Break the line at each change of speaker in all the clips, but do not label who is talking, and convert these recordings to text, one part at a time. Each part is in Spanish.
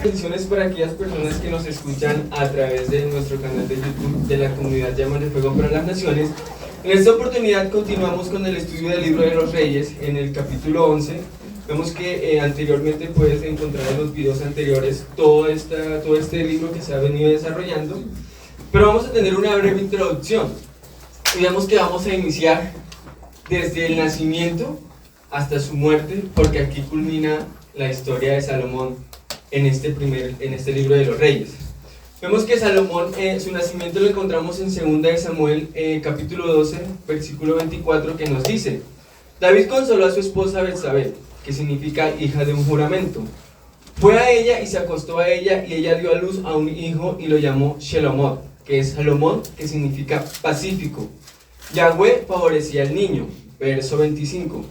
Bendiciones para aquellas personas que nos escuchan a través de nuestro canal de YouTube de la comunidad Llamas de Fuego para las Naciones. En esta oportunidad continuamos con el estudio del libro de los Reyes en el capítulo 11. Vemos que anteriormente puedes encontrar en los videos anteriores todo este libro que se ha venido desarrollando, pero vamos a tener una breve introducción y vemos que vamos a iniciar desde el nacimiento hasta su muerte, porque aquí culmina la historia de Salomón en este libro de los Reyes. Vemos que Salomón, su nacimiento lo encontramos en 2 de Samuel, capítulo 12, versículo 24, que nos dice: David consoló a su esposa Betsabé, que significa hija de un juramento. Fue a ella y se acostó a ella, y ella dio a luz a un hijo y lo llamó Shelomot, que es Salomón, que significa pacífico. Yahweh favorecía al niño. Verso 25.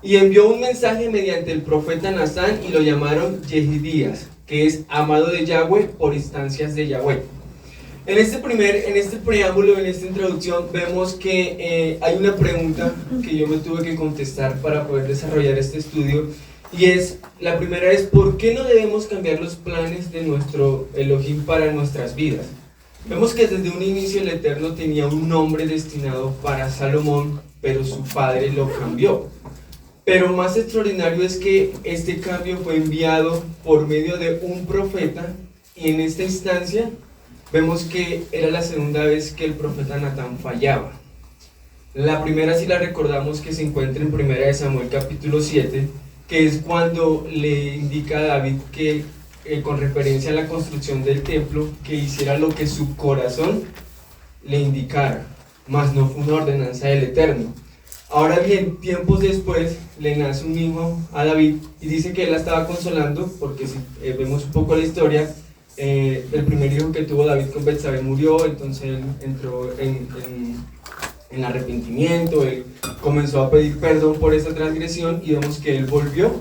Y envió un mensaje mediante el profeta Natán y lo llamaron Yehidías, que es amado de Yahweh por instancias de Yahweh. En este preámbulo, en esta introducción, vemos que hay una pregunta que yo me tuve que contestar para poder desarrollar este estudio, y la primera es: ¿por qué no debemos cambiar los planes de nuestro Elohim para nuestras vidas? Vemos que desde un inicio el Eterno tenía un nombre destinado para Salomón, pero su padre lo cambió. Pero más extraordinario es que este cambio fue enviado por medio de un profeta, y en esta instancia vemos que era la segunda vez que el profeta Natán fallaba. La primera, si la recordamos, que se encuentra en 1 de Samuel capítulo 7, que es cuando le indica a David que con referencia a la construcción del templo, que hiciera lo que su corazón le indicara, mas no fue una ordenanza del Eterno. Ahora bien, tiempos después le nace un hijo a David, y dice que él la estaba consolando, porque si vemos un poco la historia, el primer hijo que tuvo David con Betsabé murió. Entonces él entró en arrepentimiento, él comenzó a pedir perdón por esa transgresión, y vemos que él volvió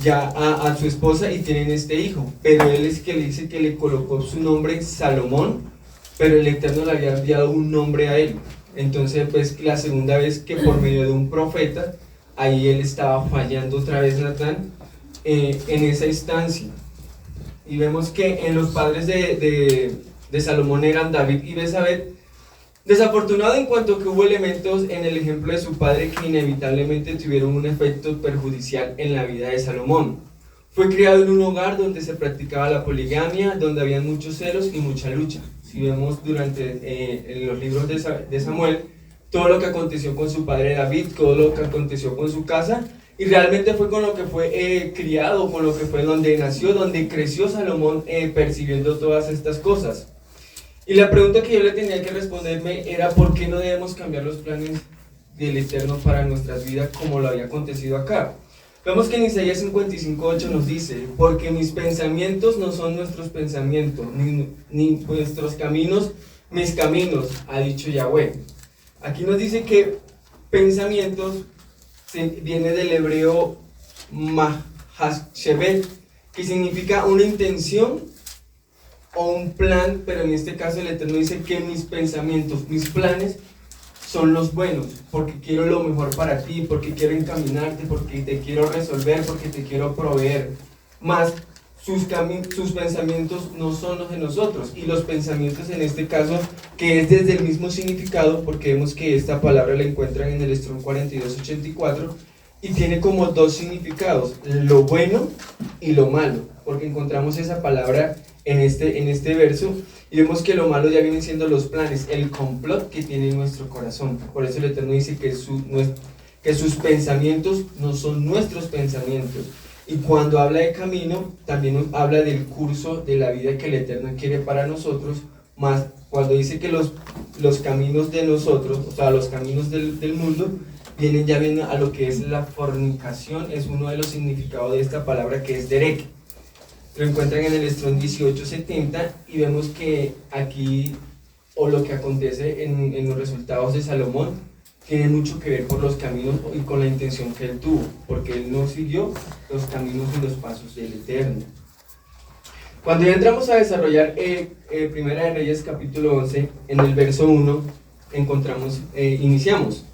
ya a su esposa y tienen este hijo. Pero él es que le dice que le colocó su nombre Salomón, pero el Eterno le había enviado un nombre a él. Entonces, pues, la segunda vez que por medio de un profeta, ahí él estaba fallando otra vez Natán en esa instancia. Y vemos que en los padres de Salomón eran David y Betsabé. Desafortunado en cuanto que hubo elementos en el ejemplo de su padre que inevitablemente tuvieron un efecto perjudicial en la vida de Salomón. Fue criado en un hogar donde se practicaba la poligamia, donde había muchos celos y mucha lucha. Si vemos en los libros de Samuel, todo lo que aconteció con su padre David, todo lo que aconteció con su casa, y realmente fue con lo que fue criado, con lo que fue donde nació, donde creció Salomón, percibiendo todas estas cosas. Y la pregunta que yo le tenía que responderme era: ¿por qué no debemos cambiar los planes del Eterno para nuestras vidas como lo había acontecido acá? Vemos que en Isaías 55:8 nos dice: porque mis pensamientos no son nuestros pensamientos, ni vuestros caminos mis caminos, ha dicho Yahweh. Aquí nos dice que pensamientos viene del hebreo mahashebet, que significa una intención o un plan, pero en este caso el Eterno dice que mis pensamientos, mis planes son los buenos, porque quiero lo mejor para ti, porque quiero encaminarte, porque te quiero resolver, porque te quiero proveer. Más sus pensamientos no son los de nosotros, y los pensamientos en este caso, que es desde el mismo significado, porque vemos que esta palabra la encuentran en el Strong 4284, y tiene como dos significados: lo bueno y lo malo, porque encontramos esa palabra en este verso, y vemos que lo malo ya vienen siendo los planes, el complot que tiene nuestro corazón. Por eso el Eterno dice que sus pensamientos no son nuestros pensamientos. Y cuando habla de camino, también habla del curso de la vida que el Eterno quiere para nosotros. Más cuando dice que los caminos de nosotros, o sea, los caminos del mundo, vienen a lo que es la fornicación. Es uno de los significados de esta palabra, que es derek. Lo encuentran en el Strong 1870, y vemos que aquí, o lo que acontece en los resultados de Salomón, tiene mucho que ver por los caminos y con la intención que él tuvo, porque él no siguió los caminos y los pasos del Eterno. Cuando ya entramos a desarrollar Primera de Reyes capítulo 11, en el verso 1, iniciamos: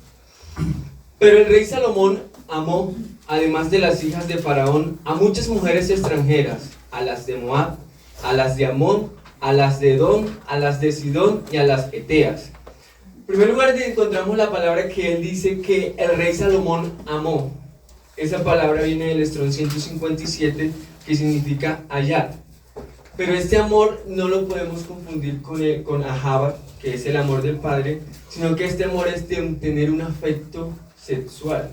Pero el rey Salomón amó, además de las hijas de Faraón, a muchas mujeres extranjeras, a las de Moab, a las de Amón, a las de Edom, a las de Sidón y a las Eteas. En primer lugar encontramos la palabra que él dice que el rey Salomón amó. Esa palabra viene del Strong 157, que significa hallar. Pero este amor no lo podemos confundir con Ahava, que es el amor del padre, sino que este amor es de tener un afecto sexual.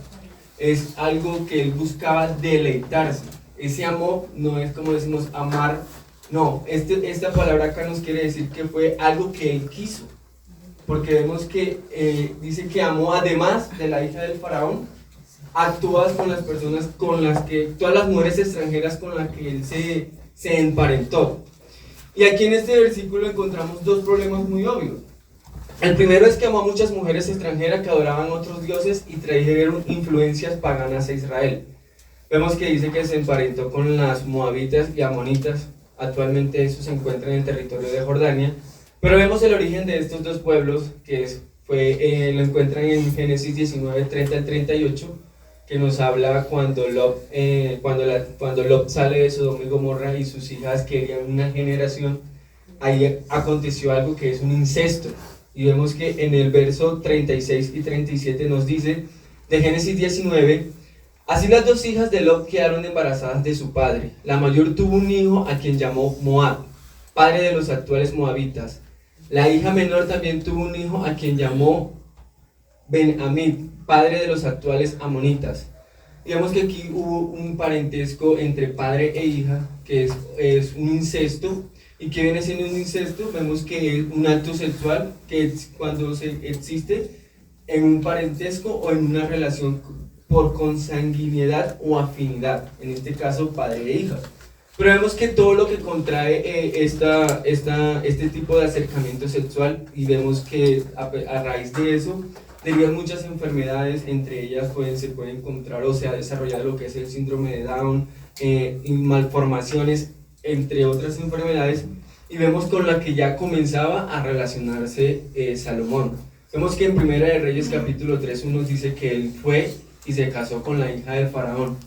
Es algo que él buscaba deleitarse. Ese amor no es como decimos amar, no, esta palabra acá nos quiere decir que fue algo que él quiso. Porque vemos que dice que amó además de la hija del faraón a todas con las personas con las que, todas las mujeres extranjeras con las que él se emparentó. Y aquí en este versículo encontramos dos problemas muy obvios. El primero es que amó a muchas mujeres extranjeras que adoraban otros dioses y trajeron influencias paganas a Israel. Vemos que dice que se emparentó con las moabitas y amonitas. Actualmente eso se encuentra en el territorio de Jordania. Pero vemos el origen de estos dos pueblos, que lo encuentran en Génesis 19, 30 al 38, que nos habla cuando Lot sale de Sodoma y Gomorra y sus hijas querían una generación. Ahí aconteció algo que es un incesto. Y vemos que en el verso 36 y 37 nos dice, de Génesis 19, así las dos hijas de Lot quedaron embarazadas de su padre. La mayor tuvo un hijo a quien llamó Moab, padre de los actuales moabitas. La hija menor también tuvo un hijo a quien llamó Ben-Amid, padre de los actuales amonitas. Digamos que aquí hubo un parentesco entre padre e hija, que es un incesto. ¿Y qué viene siendo un incesto? Vemos que es un acto sexual que es cuando existe en un parentesco o en una relación por consanguinidad o afinidad, en este caso padre e hija. Pero vemos que todo lo que contrae este tipo de acercamiento sexual, y vemos que a raíz de eso derivan muchas enfermedades, entre ellas se puede encontrar o se ha desarrollado lo que es el síndrome de Down, y malformaciones, entre otras enfermedades, y vemos con la que ya comenzaba a relacionarse Salomón. Vemos que en Primera de Reyes capítulo 3 nos dice que él fue y se casó con la hija del faraón.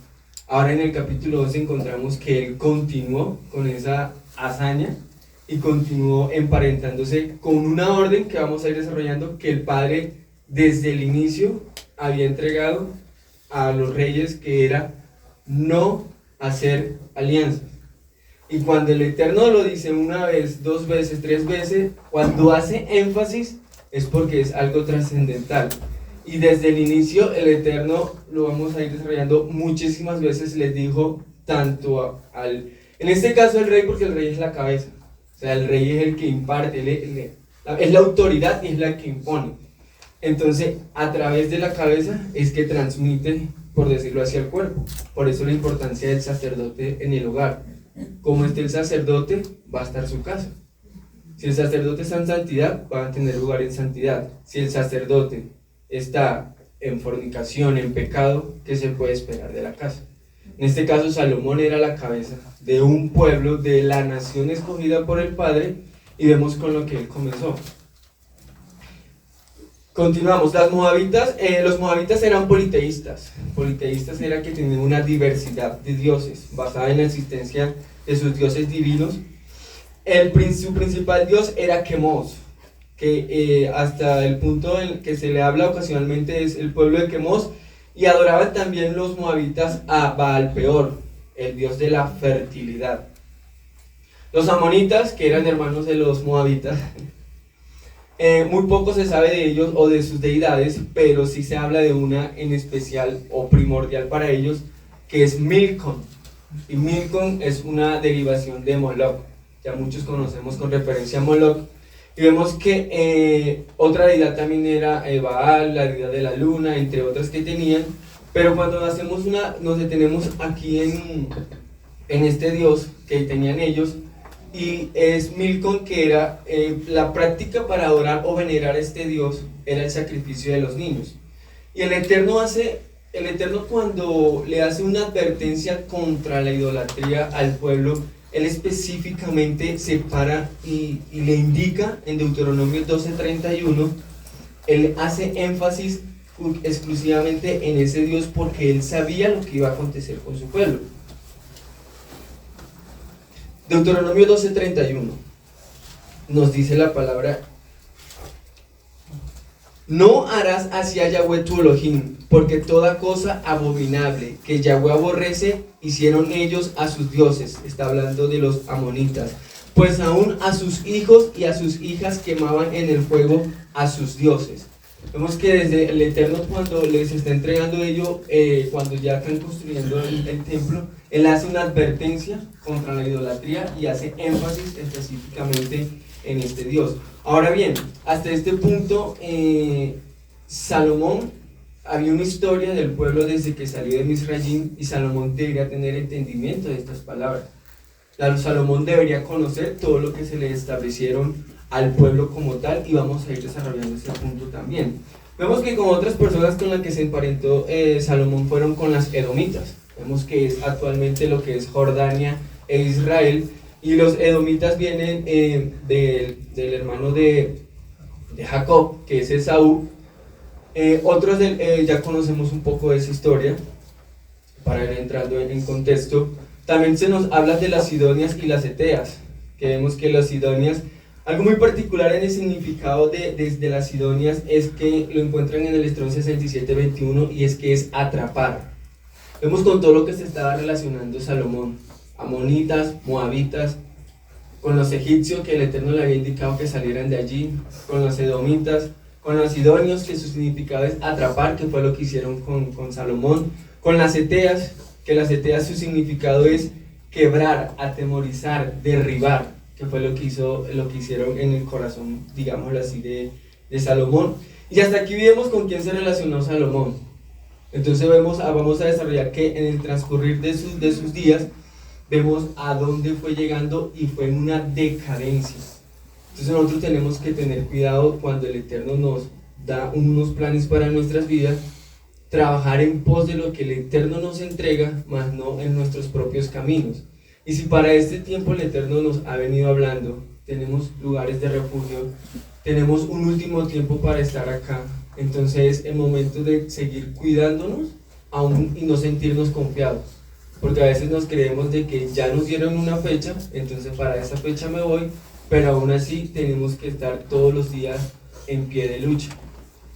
Ahora en el capítulo 2 encontramos que él continuó con esa hazaña y continuó emparentándose con una orden que vamos a ir desarrollando, que el padre desde el inicio había entregado a los reyes, que era no hacer alianzas. Y cuando el Eterno lo dice una vez, dos veces, tres veces, cuando hace énfasis es porque es algo trascendental. Y desde el inicio el Eterno, lo vamos a ir desarrollando muchísimas veces, les dijo tanto en este caso el rey, porque el rey es la cabeza, o sea, el rey es el que imparte, es la autoridad y es la que impone. Entonces, a través de la cabeza es que transmite, por decirlo así, al cuerpo. Por eso la importancia del sacerdote en el hogar. Como esté el sacerdote, va a estar su casa. Si el sacerdote está en santidad, va a tener lugar en santidad. Si el sacerdote está en fornicación, en pecado, ¿qué se puede esperar de la casa? En este caso, Salomón era la cabeza de un pueblo, de la nación escogida por el Padre, y vemos con lo que él comenzó. Continuamos. Los moabitas eran politeístas. Politeístas era que tenían una diversidad de dioses basada en la existencia de sus dioses divinos. Su principal dios era Quemos, que hasta el punto en que se le habla ocasionalmente es el pueblo de Quemos, y adoraban también los moabitas a Baal Peor, el dios de la fertilidad. Los amonitas, que eran hermanos de los moabitas, muy poco se sabe de ellos o de sus deidades, pero sí se habla de una en especial o primordial para ellos, que es Milcom. Y Milcom es una derivación de Moloch. Ya muchos conocemos con referencia a Moloch. Y vemos que otra deidad también era Baal, la deidad de la luna, entre otras que tenían. Pero cuando nos detenemos aquí en este dios que tenían ellos, y es Milcom, que era la práctica para adorar o venerar a este dios, era el sacrificio de los niños. Y el Eterno cuando le hace una advertencia contra la idolatría al pueblo, él específicamente separa y le indica en Deuteronomio 12:31, él hace énfasis exclusivamente en ese Dios porque él sabía lo que iba a acontecer con su pueblo. Deuteronomio 12:31 nos dice la palabra: no harás así a Yahweh tu Elohim, porque toda cosa abominable que Yahweh aborrece hicieron ellos a sus dioses. Está hablando de los amonitas. Pues aún a sus hijos y a sus hijas quemaban en el fuego a sus dioses. Vemos que desde el Eterno, cuando les está entregando ello, cuando ya están construyendo el templo, él hace una advertencia contra la idolatría y hace énfasis específicamente en este Dios. Ahora bien, hasta este punto, Salomón, había una historia del pueblo desde que salió de Misraim, y Salomón debería tener entendimiento de estas palabras. Salomón debería conocer todo lo que se le establecieron al pueblo como tal, y vamos a ir desarrollando ese punto también. Vemos que con otras personas con las que se emparentó Salomón fueron con las edomitas. Vemos que es actualmente lo que es Jordania e Israel, y los edomitas vienen del hermano de Jacob, que es Esaú. Otros ya conocemos un poco de esa historia, para ir entrando en contexto. También se nos habla de las sidonias y las eteas, que vemos que las sidonias, algo muy particular en el significado de las sidonias es que lo encuentran en el Estrón 67:21, y es que es atrapar. Vemos con todo lo que se estaba relacionando Salomón: amonitas, moabitas, con los egipcios que el Eterno le había indicado que salieran de allí, con los edomitas, con los sidonios, que su significado es atrapar, que fue lo que hicieron con Salomón, con las eteas, que las eteas su significado es quebrar, atemorizar, derribar, que fue lo que hicieron en el corazón, digámoslo así, de Salomón. Y hasta aquí vemos con quién se relacionó Salomón. Entonces vamos a desarrollar que en el transcurrir de sus días, vemos a dónde fue llegando, y fue en una decadencia. Entonces nosotros tenemos que tener cuidado cuando el Eterno nos da unos planes para nuestras vidas, trabajar en pos de lo que el Eterno nos entrega, más no en nuestros propios caminos. Y si para este tiempo el Eterno nos ha venido hablando, tenemos lugares de refugio, tenemos un último tiempo para estar acá, entonces es el momento de seguir cuidándonos aún y no sentirnos confiados, porque a veces nos creemos de que ya nos dieron una fecha, entonces para esa fecha me voy, pero aún así tenemos que estar todos los días en pie de lucha.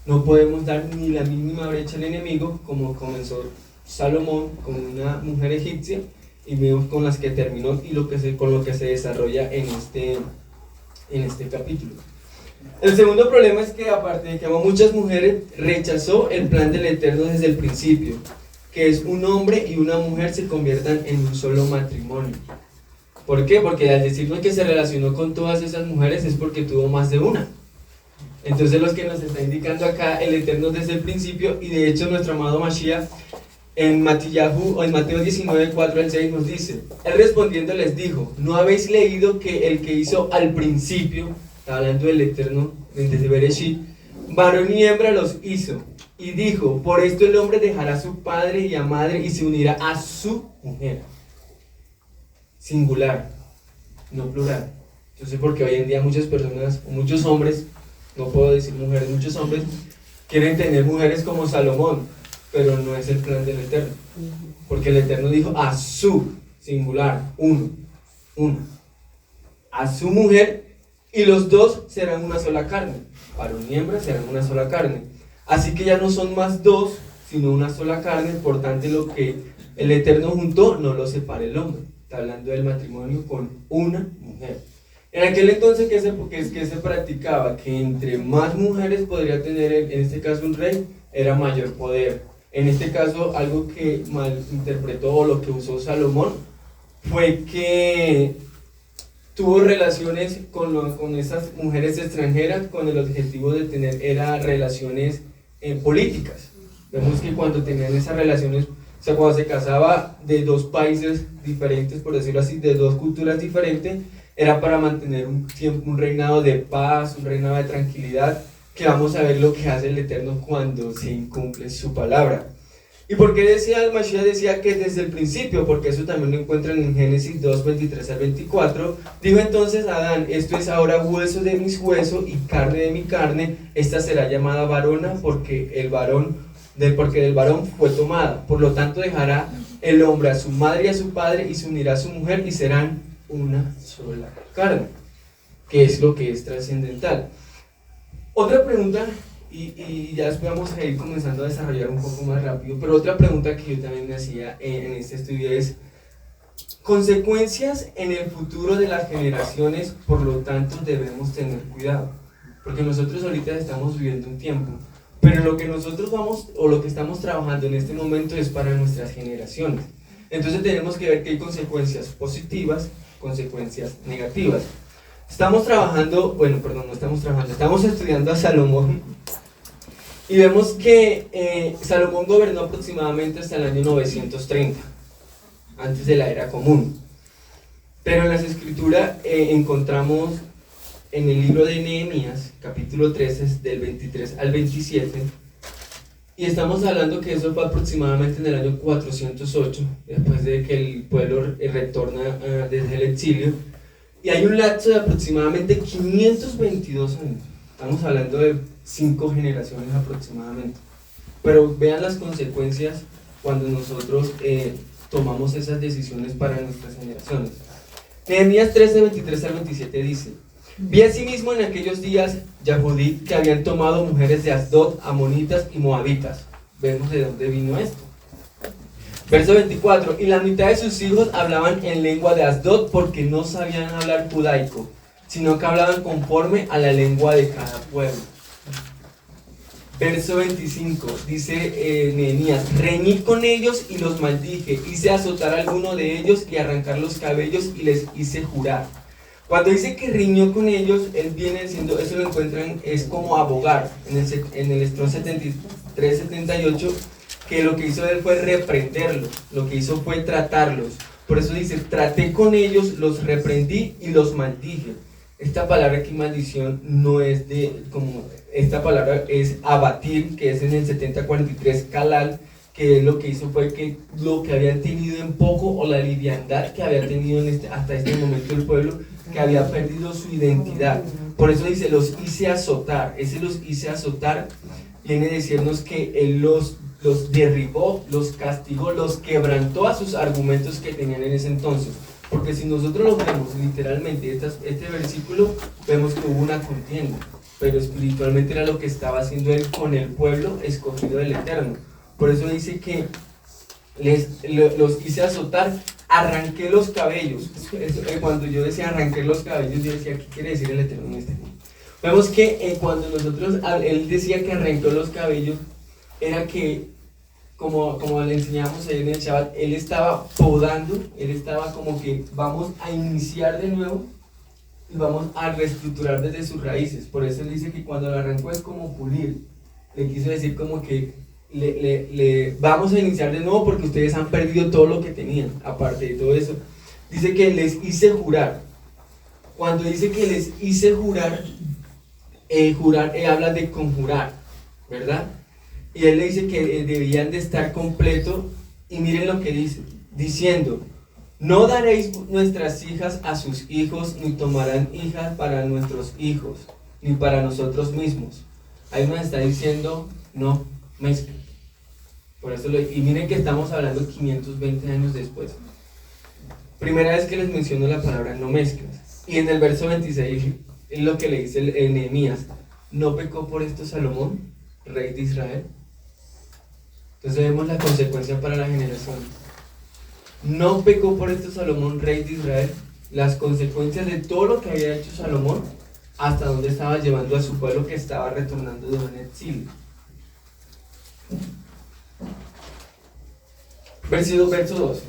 No podemos dar ni la mínima brecha al enemigo, como comenzó Salomón con una mujer egipcia, y vemos con las que terminó y con lo que se desarrolla en este capítulo. El segundo problema es que, aparte de que amó muchas mujeres, rechazó el plan del Eterno desde el principio, que es un hombre y una mujer se conviertan en un solo matrimonio. ¿Por qué? Porque al decirnos que se relacionó con todas esas mujeres es porque tuvo más de una. Entonces los que nos está indicando acá el Eterno desde el principio, y de hecho nuestro amado Mashiach en Mateo 19:4-6 nos dice: él respondiendo les dijo, ¿no habéis leído que el que hizo al principio, está hablando del Eterno desde Bereshit, varón y hembra los hizo? Y dijo, por esto el hombre dejará a su padre y a madre y se unirá a su mujer. Singular, no plural. Entonces, porque hoy en día muchas personas, o muchos hombres, no puedo decir mujeres, muchos hombres quieren tener mujeres como Salomón, pero no es el plan del Eterno, porque el Eterno dijo a su, singular, uno, a su mujer, y los dos serán una sola carne, varón y hembra serán una sola carne. Así que ya no son más dos, sino una sola carne. Por tanto, lo que el Eterno juntó, no lo separe el hombre. Está hablando del matrimonio con una mujer. En aquel entonces, ¿qué se practicaba? Que entre más mujeres podría tener, en este caso un rey, era mayor poder. En este caso, algo que malinterpretó, o lo que usó Salomón, fue que tuvo relaciones con esas mujeres extranjeras con el objetivo de tener relaciones políticas. Vemos que cuando tenían esas relaciones, o sea, cuando se casaba de dos países diferentes, por decirlo así, de dos culturas diferentes, era para mantener un reinado de paz, un reinado de tranquilidad, que vamos a ver lo que hace el Eterno cuando se incumple su palabra. ¿Y por qué decía el Mashiach? Decía que desde el principio, porque eso también lo encuentran en Génesis 2, 23 al 24. Dijo entonces a Adán: esto es ahora hueso de mis huesos y carne de mi carne, esta será llamada varona porque del varón fue tomada. Por lo tanto dejará el hombre a su madre y a su padre y se unirá a su mujer y serán una sola carne, que es lo que es trascendental. Otra pregunta, y ya después vamos a ir comenzando a desarrollar un poco más rápido, pero otra pregunta que yo también me hacía en este estudio es: consecuencias en el futuro de las generaciones, por lo tanto debemos tener cuidado, porque nosotros ahorita estamos viviendo un tiempo, pero lo que nosotros vamos, o lo que estamos trabajando en este momento es para nuestras generaciones. Entonces tenemos que ver que hay consecuencias positivas, consecuencias negativas. Estamos estudiando a Salomón y vemos que Salomón gobernó aproximadamente hasta el año 930, antes de la era común. Pero en las escrituras encontramos en el libro de Nehemías, capítulo 13, del 23 al 27, y estamos hablando que eso fue aproximadamente en el año 408, después de que el pueblo retorna desde el exilio, y hay un lapso de aproximadamente 522 años. Estamos hablando de 5 generaciones aproximadamente. Pero vean las consecuencias cuando nosotros tomamos esas decisiones para nuestras generaciones. Nehemías 13, 23 al 27 dice: vi asimismo en aquellos días Yahudí que habían tomado mujeres de Asdod, amonitas y moabitas. Vemos de dónde vino esto. Verso 24: y la mitad de sus hijos hablaban en lengua de Asdod porque no sabían hablar judaico, sino que hablaban conforme a la lengua de cada pueblo. Verso 25, dice Nehemías: reñí con ellos y los maldije, hice azotar a alguno de ellos y arrancar los cabellos y les hice jurar. Cuando dice que riñó con ellos, él viene diciendo, eso lo encuentran, es como abogar, en el Strong 73-78, que lo que hizo él fue reprenderlos, lo que hizo fue tratarlos. Por eso dice, traté con ellos, los reprendí y los maldije. Esta palabra aquí, maldición, no es como, esta palabra es abatir, que es en el 70-43 kalal, que lo que hizo fue que lo que habían tenido en poco, o la liviandad que había tenido hasta este momento el pueblo, que había perdido su identidad. Por eso dice, los hice azotar. Ese los hice azotar viene a decirnos que él los derribó, los castigó, los quebrantó a sus argumentos que tenían en ese entonces. Porque si nosotros lo vemos literalmente, este versículo, vemos que hubo una contienda, pero espiritualmente era lo que estaba haciendo él con el pueblo escogido del Eterno. Por eso dice que los hice azotar, arranqué los cabellos. Cuando yo decía arranqué los cabellos, yo decía, ¿qué quiere decir el Eterno en este punto? Vemos que cuando él decía que arrancó los cabellos, era que, como le enseñamos ahí en el Shabbat, él estaba podando, él estaba como que vamos a iniciar de nuevo y vamos a reestructurar desde sus raíces. Por eso él dice que cuando lo arrancó es como pulir. Le quiso decir como que vamos a iniciar de nuevo porque ustedes han perdido todo lo que tenían. Aparte de todo eso, dice que les hice jurar. Cuando dice que les hice jurar, habla de conjurar, ¿verdad? Y él le dice que debían de estar completo. Y miren lo que dice, diciendo, no daréis nuestras hijas a sus hijos, ni tomarán hijas para nuestros hijos, ni para nosotros mismos. Ahí nos está diciendo, no mezclen. Por eso y miren que estamos hablando 520 años después. Primera vez que les menciono la palabra no mezclas. Y en el verso 26 es lo que le dice Nehemías, ¿no pecó por esto Salomón, rey de Israel? Entonces vemos la consecuencia para la generación. ¿No pecó por esto Salomón, rey de Israel? Las consecuencias de todo lo que había hecho Salomón, hasta donde estaba llevando a su pueblo que estaba retornando de un exilio. Verso 12.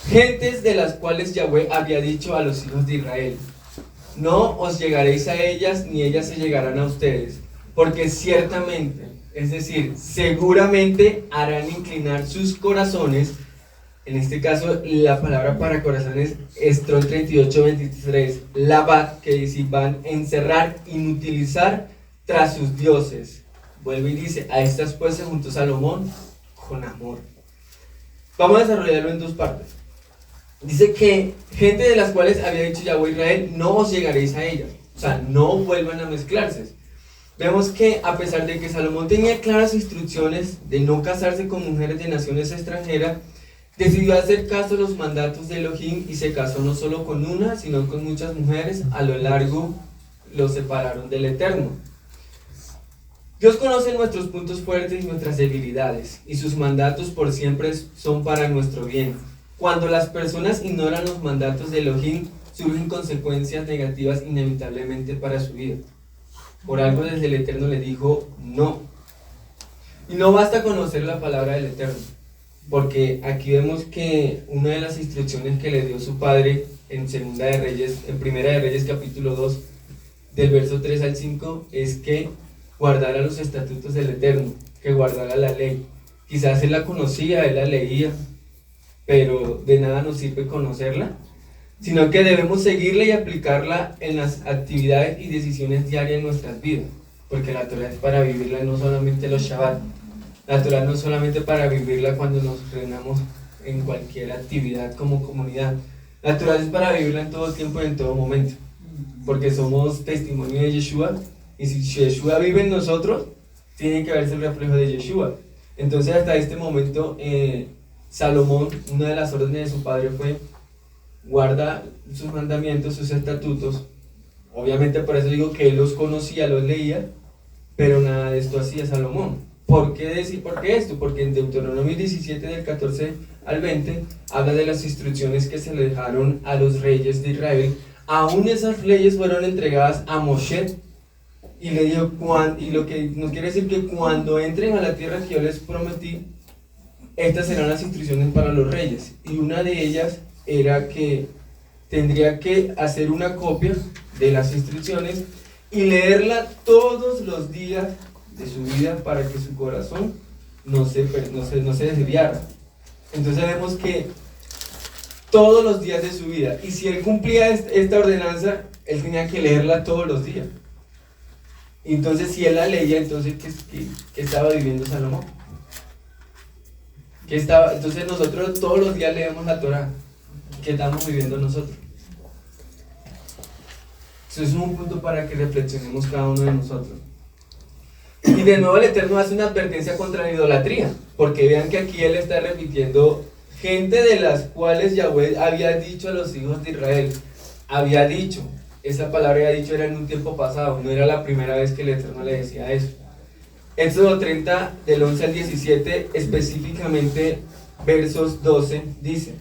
Gentes de las cuales Yahweh había dicho a los hijos de Israel, no os llegaréis a ellas, ni ellas se llegarán a ustedes, porque ciertamente, es decir, seguramente harán inclinar sus corazones. En este caso, la palabra para corazones es Strong 38-23, Labat, que dice, van a encerrar, inutilizar tras sus dioses. vuelve y dice, a estas pues se juntó Salomón con amor. Vamos a desarrollarlo en dos partes. Dice que gente de las cuales había dicho Yahweh Israel, no os llegaréis a ellas. O sea, no vuelvan a mezclarse. Vemos que a pesar de que Salomón tenía claras instrucciones de no casarse con mujeres de naciones extranjeras, decidió hacer caso a los mandatos de Elohim y se casó no solo con una, sino con muchas mujeres. A lo largo los separaron del Eterno. Dios conoce nuestros puntos fuertes y nuestras debilidades, y sus mandatos por siempre son para nuestro bien. Cuando las personas ignoran los mandatos de Elohim, surgen consecuencias negativas inevitablemente para su vida. Por algo desde el Eterno le dijo no. Y no basta conocer la palabra del Eterno, porque aquí vemos que una de las instrucciones que le dio su padre en Primera de Reyes capítulo 2, del verso 3 al 5, es que guardara los estatutos del Eterno, que guardara la ley. Quizás él la conocía, él la leía, pero de nada nos sirve conocerla, sino que debemos seguirla y aplicarla en las actividades y decisiones diarias de nuestras vidas, porque la Torah es para vivirla no solamente los Shabbat, la Torah no es solamente para vivirla cuando nos reunamos en cualquier actividad como comunidad, la Torah es para vivirla en todo tiempo y en todo momento, porque somos testimonio de Yeshua, y si Yeshua vive en nosotros, tiene que verse el reflejo de Yeshua. Entonces hasta este momento Salomón, una de las órdenes de su padre fue guarda sus mandamientos, sus estatutos. Obviamente por eso digo que él los conocía, los leía, pero nada de esto hacía Salomón. ¿Por qué esto? Porque en Deuteronomio 17 del 14 al 20 habla de las instrucciones que se le dejaron a los reyes de Israel. Aún esas leyes fueron entregadas a Moshe, y le dijo, y lo que nos quiere decir que cuando entren a la tierra que yo les prometí, estas serán las instrucciones para los reyes. Y una de ellas era que tendría que hacer una copia de las instrucciones y leerla todos los días de su vida para que su corazón no se desviara. Entonces vemos que todos los días de su vida, y si él cumplía esta ordenanza, él tenía que leerla todos los días. Entonces si él la leía, entonces ¿qué estaba viviendo Salomón? Entonces nosotros todos los días leemos la Torah. ¿Qué estamos viviendo nosotros? Eso es un punto para que reflexionemos cada uno de nosotros. Y de nuevo el Eterno hace una advertencia contra la idolatría, porque vean que aquí él está repitiendo gente de las cuales Yahweh había dicho a los hijos de Israel, había dicho, esa palabra había dicho era en un tiempo pasado, no era la primera vez que el Eterno le decía eso. Éxodo 30 del 11 al 17, específicamente versos 12, dice: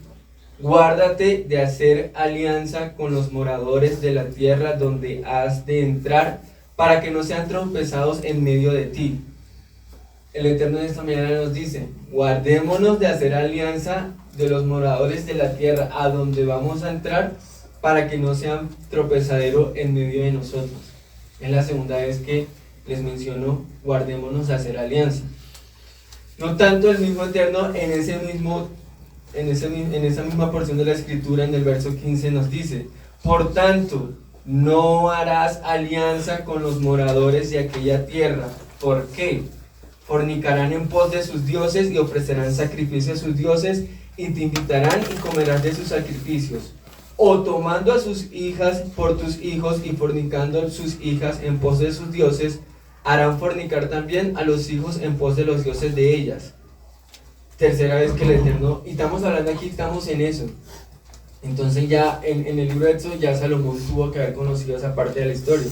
guárdate de hacer alianza con los moradores de la tierra donde has de entrar, para que no sean tropezados en medio de ti. El Eterno de esta mañana nos dice, guardémonos de hacer alianza de los moradores de la tierra a donde vamos a entrar, para que no sean tropezadero en medio de nosotros. Es la segunda vez que les menciono, guardémonos de hacer alianza. No tanto el mismo Eterno en esa misma porción de la escritura, en el verso 15 nos dice, por tanto, no harás alianza con los moradores de aquella tierra. ¿Por qué? Fornicarán en pos de sus dioses y ofrecerán sacrificios a sus dioses y te invitarán y comerás de sus sacrificios. O tomando a sus hijas por tus hijos y fornicando sus hijas en pos de sus dioses, harán fornicar también a los hijos en pos de los dioses de ellas. Tercera vez que el Eterno, y estamos hablando aquí, estamos en eso. Entonces ya en el libro de Éxodo ya Salomón tuvo que haber conocido esa parte de la historia.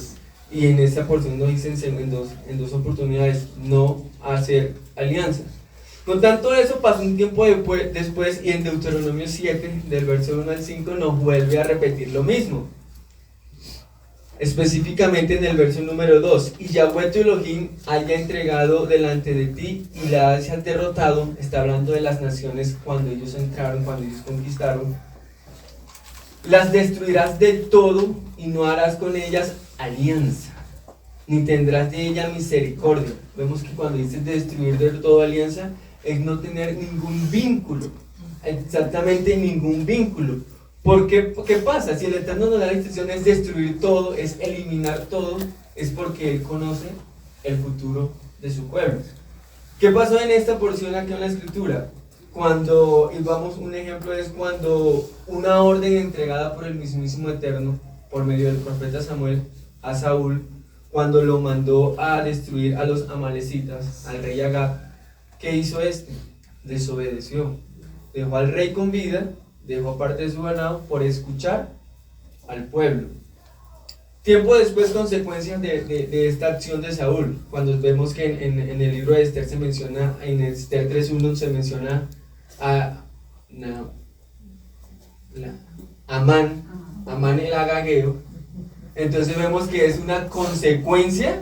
Y en esta porción nos dicen en dos oportunidades no hacer alianza. Con tanto eso pasó un tiempo después y en Deuteronomio 7 del verso 1 al 5 nos vuelve a repetir lo mismo. Específicamente en el verso número 2, y Yahweh tu Elohim haya entregado delante de ti y la hayas derrotado. Está hablando de las naciones cuando ellos entraron, cuando ellos conquistaron. Las destruirás del todo y no harás con ellas alianza, ni tendrás de ella misericordia. Vemos que cuando dice destruir del todo alianza, es no tener ningún vínculo, exactamente ningún vínculo. Porque, ¿qué pasa? Si el Eterno nos da la instrucción es destruir todo, es eliminar todo, es porque Él conoce el futuro de su pueblo. ¿Qué pasó en esta porción aquí en la escritura? Cuando, y vamos, un ejemplo es cuando una orden entregada por el mismísimo Eterno, por medio del profeta Samuel, a Saúl, cuando lo mandó a destruir a los amalecitas, al rey Agag, ¿qué hizo este? Desobedeció. Dejó al rey con vida, dejó parte de su ganado por escuchar al pueblo. Tiempo después, consecuencias de esta acción de Saúl, cuando vemos que en el libro de Esther se menciona, en Esther 3.1 se menciona a Amán el agageo. Entonces vemos que es una consecuencia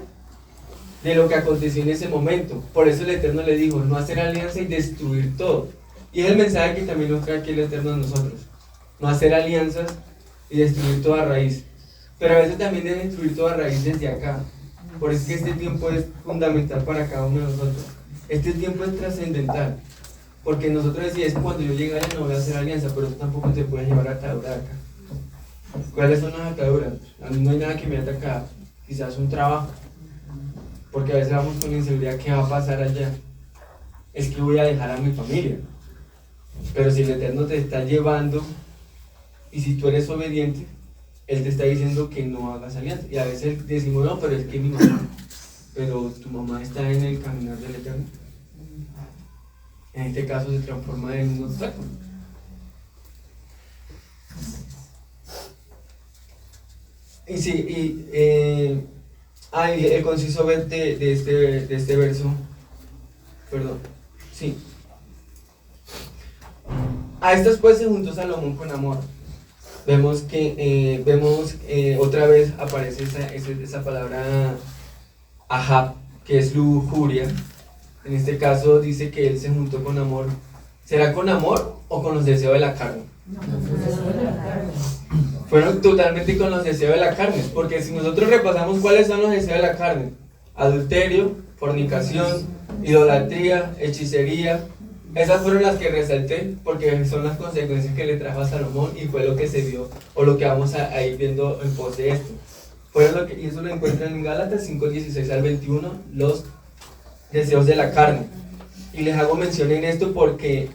de lo que aconteció en ese momento. Por eso el Eterno le dijo, no hacer alianza y destruir todo. Y es el mensaje que también nos trae aquí el Eterno a nosotros. No hacer alianzas y destruir toda raíz. Pero a veces también de destruir toda raíz desde acá. Por eso es que este tiempo es fundamental para cada uno de nosotros. Este tiempo es trascendental. Porque nosotros decimos, cuando yo llegue allá no voy a hacer alianza, pero eso tampoco te puede llevar a atadura acá. ¿Cuáles son las ataduras? A mí no hay nada que me ataque, quizás un trabajo. Porque a veces vamos con la inseguridad, ¿qué va a pasar allá? Es que voy a dejar a mi familia. Pero si el Eterno te está llevando, y si tú eres obediente, Él te está diciendo que no hagas alianza. Y a veces decimos, no, pero es que mi mamá, pero tu mamá está en el caminar del Eterno. En este caso se transforma en un obstáculo. Y sí, el conciso de este verso, perdón, sí. A estas pues se juntó Salomón con amor. Vemos que otra vez aparece esa palabra ahab, que es lujuria. En este caso dice que él se juntó con amor. ¿Será con amor o con los deseos de la carne?
No, con los deseos de la carne.
Fueron totalmente con los deseos de la carne, porque si nosotros repasamos cuáles son los deseos de la carne: adulterio, fornicación, idolatría, hechicería. Esas fueron las que resalté porque son las consecuencias que le trajo a Salomón y fue lo que se vio, o lo que vamos a ir viendo en pos de esto. Y eso lo encuentran en Gálatas 5:16 al 21, los deseos de la carne. Y les hago mención en esto porque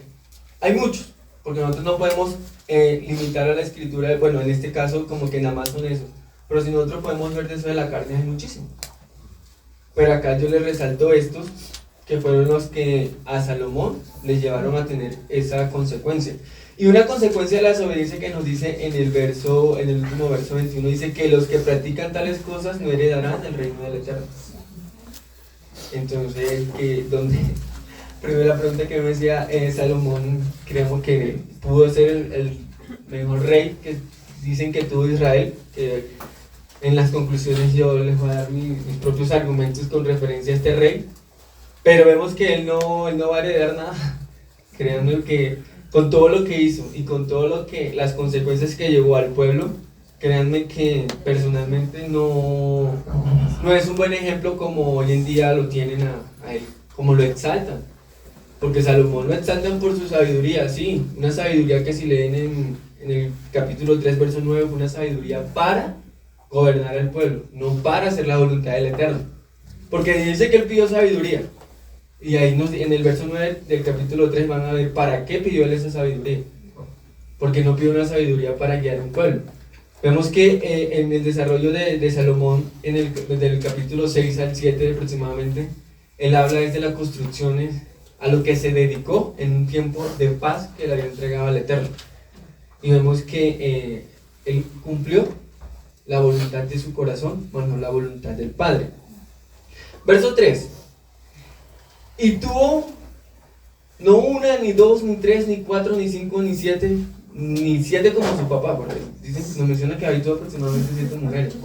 hay muchos, porque nosotros no podemos limitar a la escritura, bueno, en este caso como que nada más son esos, pero si nosotros podemos ver deseos de la carne hay muchísimo. Pero acá yo les resalto estos, que fueron los que a Salomón le llevaron a tener esa consecuencia. Y una consecuencia de la desobediencia que nos dice en el último verso 21, dice que los que practican tales cosas no heredarán el reino del Eterno. Entonces, primero la pregunta que me decía, Salomón, creemos que pudo ser el mejor rey que dicen que tuvo Israel, que en las conclusiones yo les voy a dar mis propios argumentos con referencia a este rey. Pero vemos que él no va a heredar nada. Créanme que con todo lo que hizo y con todo las consecuencias que llevó al pueblo, créanme que personalmente no es un buen ejemplo como hoy en día lo tienen a él, como lo exaltan. Porque Salomón lo exaltan por su sabiduría, sí, una sabiduría que si leen en el capítulo 3, verso 9, fue una sabiduría para gobernar al pueblo, no para hacer la voluntad del Eterno. Porque dice que él pidió sabiduría. Y ahí en el verso 9 del capítulo 3 van a ver para qué pidió él esa sabiduría. Porque no pidió una sabiduría para guiar un pueblo. Vemos que en el desarrollo de Salomón, del capítulo 6 al 7 aproximadamente, él habla desde las construcciones, a lo que se dedicó en un tiempo de paz que le había entregado al Eterno. Y vemos que él cumplió la voluntad de su corazón, bueno, la voluntad del Padre. Verso 3. Y tuvo no una, ni dos, ni tres, ni cuatro, ni cinco, ni siete como su papá, porque nos menciona que habitó aproximadamente 7 mujeres.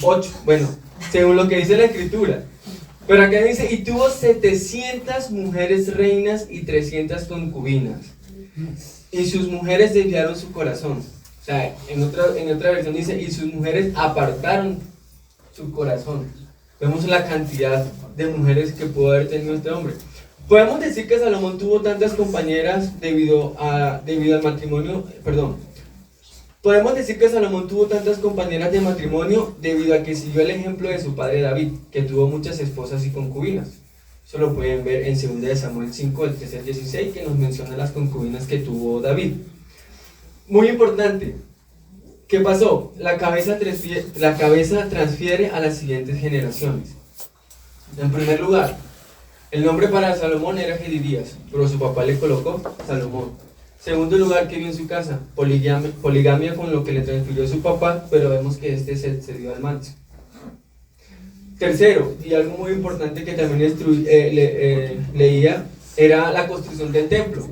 8, bueno, según lo que dice la escritura. Pero acá dice, y tuvo 700 mujeres reinas y 300 concubinas. Y sus mujeres desviaron su corazón. O sea, en otra versión dice, y sus mujeres apartaron su corazón. Vemos la cantidad de mujeres que pudo haber tenido este hombre. Podemos decir que Salomón tuvo tantas compañeras debido al matrimonio, podemos decir que Salomón tuvo tantas compañeras de matrimonio debido a que siguió el ejemplo de su padre David, que tuvo muchas esposas y concubinas. Eso lo pueden ver en 2 de Samuel 5, del 13 al 16, que nos menciona las concubinas que tuvo David. Muy importante, ¿qué pasó? La cabeza transfiere a las siguientes generaciones. En primer lugar, el nombre para Salomón era Jedidías, pero su papá le colocó Salomón. Segundo lugar, que vio en su casa, poligamia con lo que le transfirió su papá, pero vemos que este se excedió al manso. Tercero, y algo muy importante que también leía, era la construcción del templo.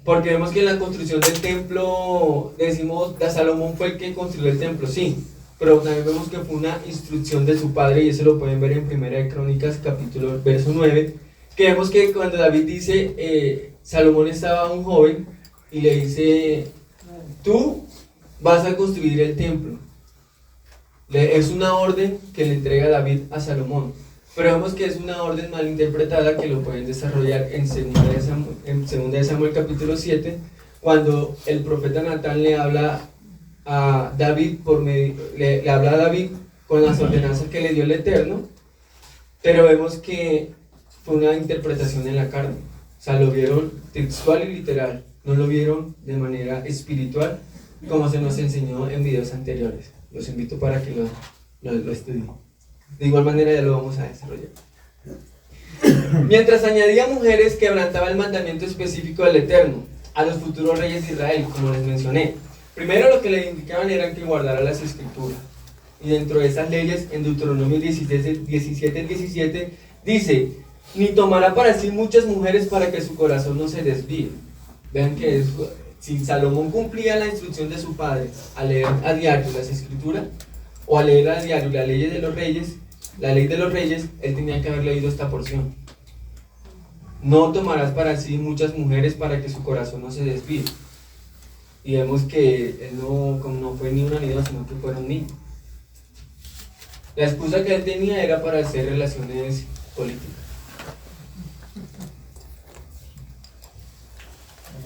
Porque vemos que en la construcción del templo, decimos, Salomón fue el que construyó el templo, sí, pero también vemos que fue una instrucción de su padre, y eso lo pueden ver en 1 de Crónicas, capítulo, verso 9, que vemos que cuando David dice, Salomón estaba un joven, y le dice, tú vas a construir el templo. Es una orden que le entrega David a Salomón, pero vemos que es una orden mal interpretada que lo pueden desarrollar en 2 de Samuel capítulo 7, cuando el profeta Natán le habla a David le habla a David con las ordenanzas que le dio el Eterno, pero vemos que fue una interpretación en la carne, o sea, lo vieron textual y literal, no lo vieron de manera espiritual como se nos enseñó en videos anteriores. Los invito para que lo estudien. De igual manera ya lo vamos a desarrollar. Mientras añadía mujeres, quebrantaba el mandamiento específico del Eterno a los futuros reyes de Israel, como les mencioné. Primero lo que le indicaban era que guardara las escrituras. Y dentro de esas leyes, en Deuteronomio 17 dice, ni tomará para sí muchas mujeres para que su corazón no se desvíe. Vean que si Salomón cumplía la instrucción de su padre a leer a diario las escrituras, o a leer a diario la ley de los reyes, él tenía que haber leído esta porción. No tomarás para sí muchas mujeres para que su corazón no se desvíe. Y vemos que él no fue ni una ni dos, sino que fueron niños. La excusa que él tenía era para hacer relaciones políticas.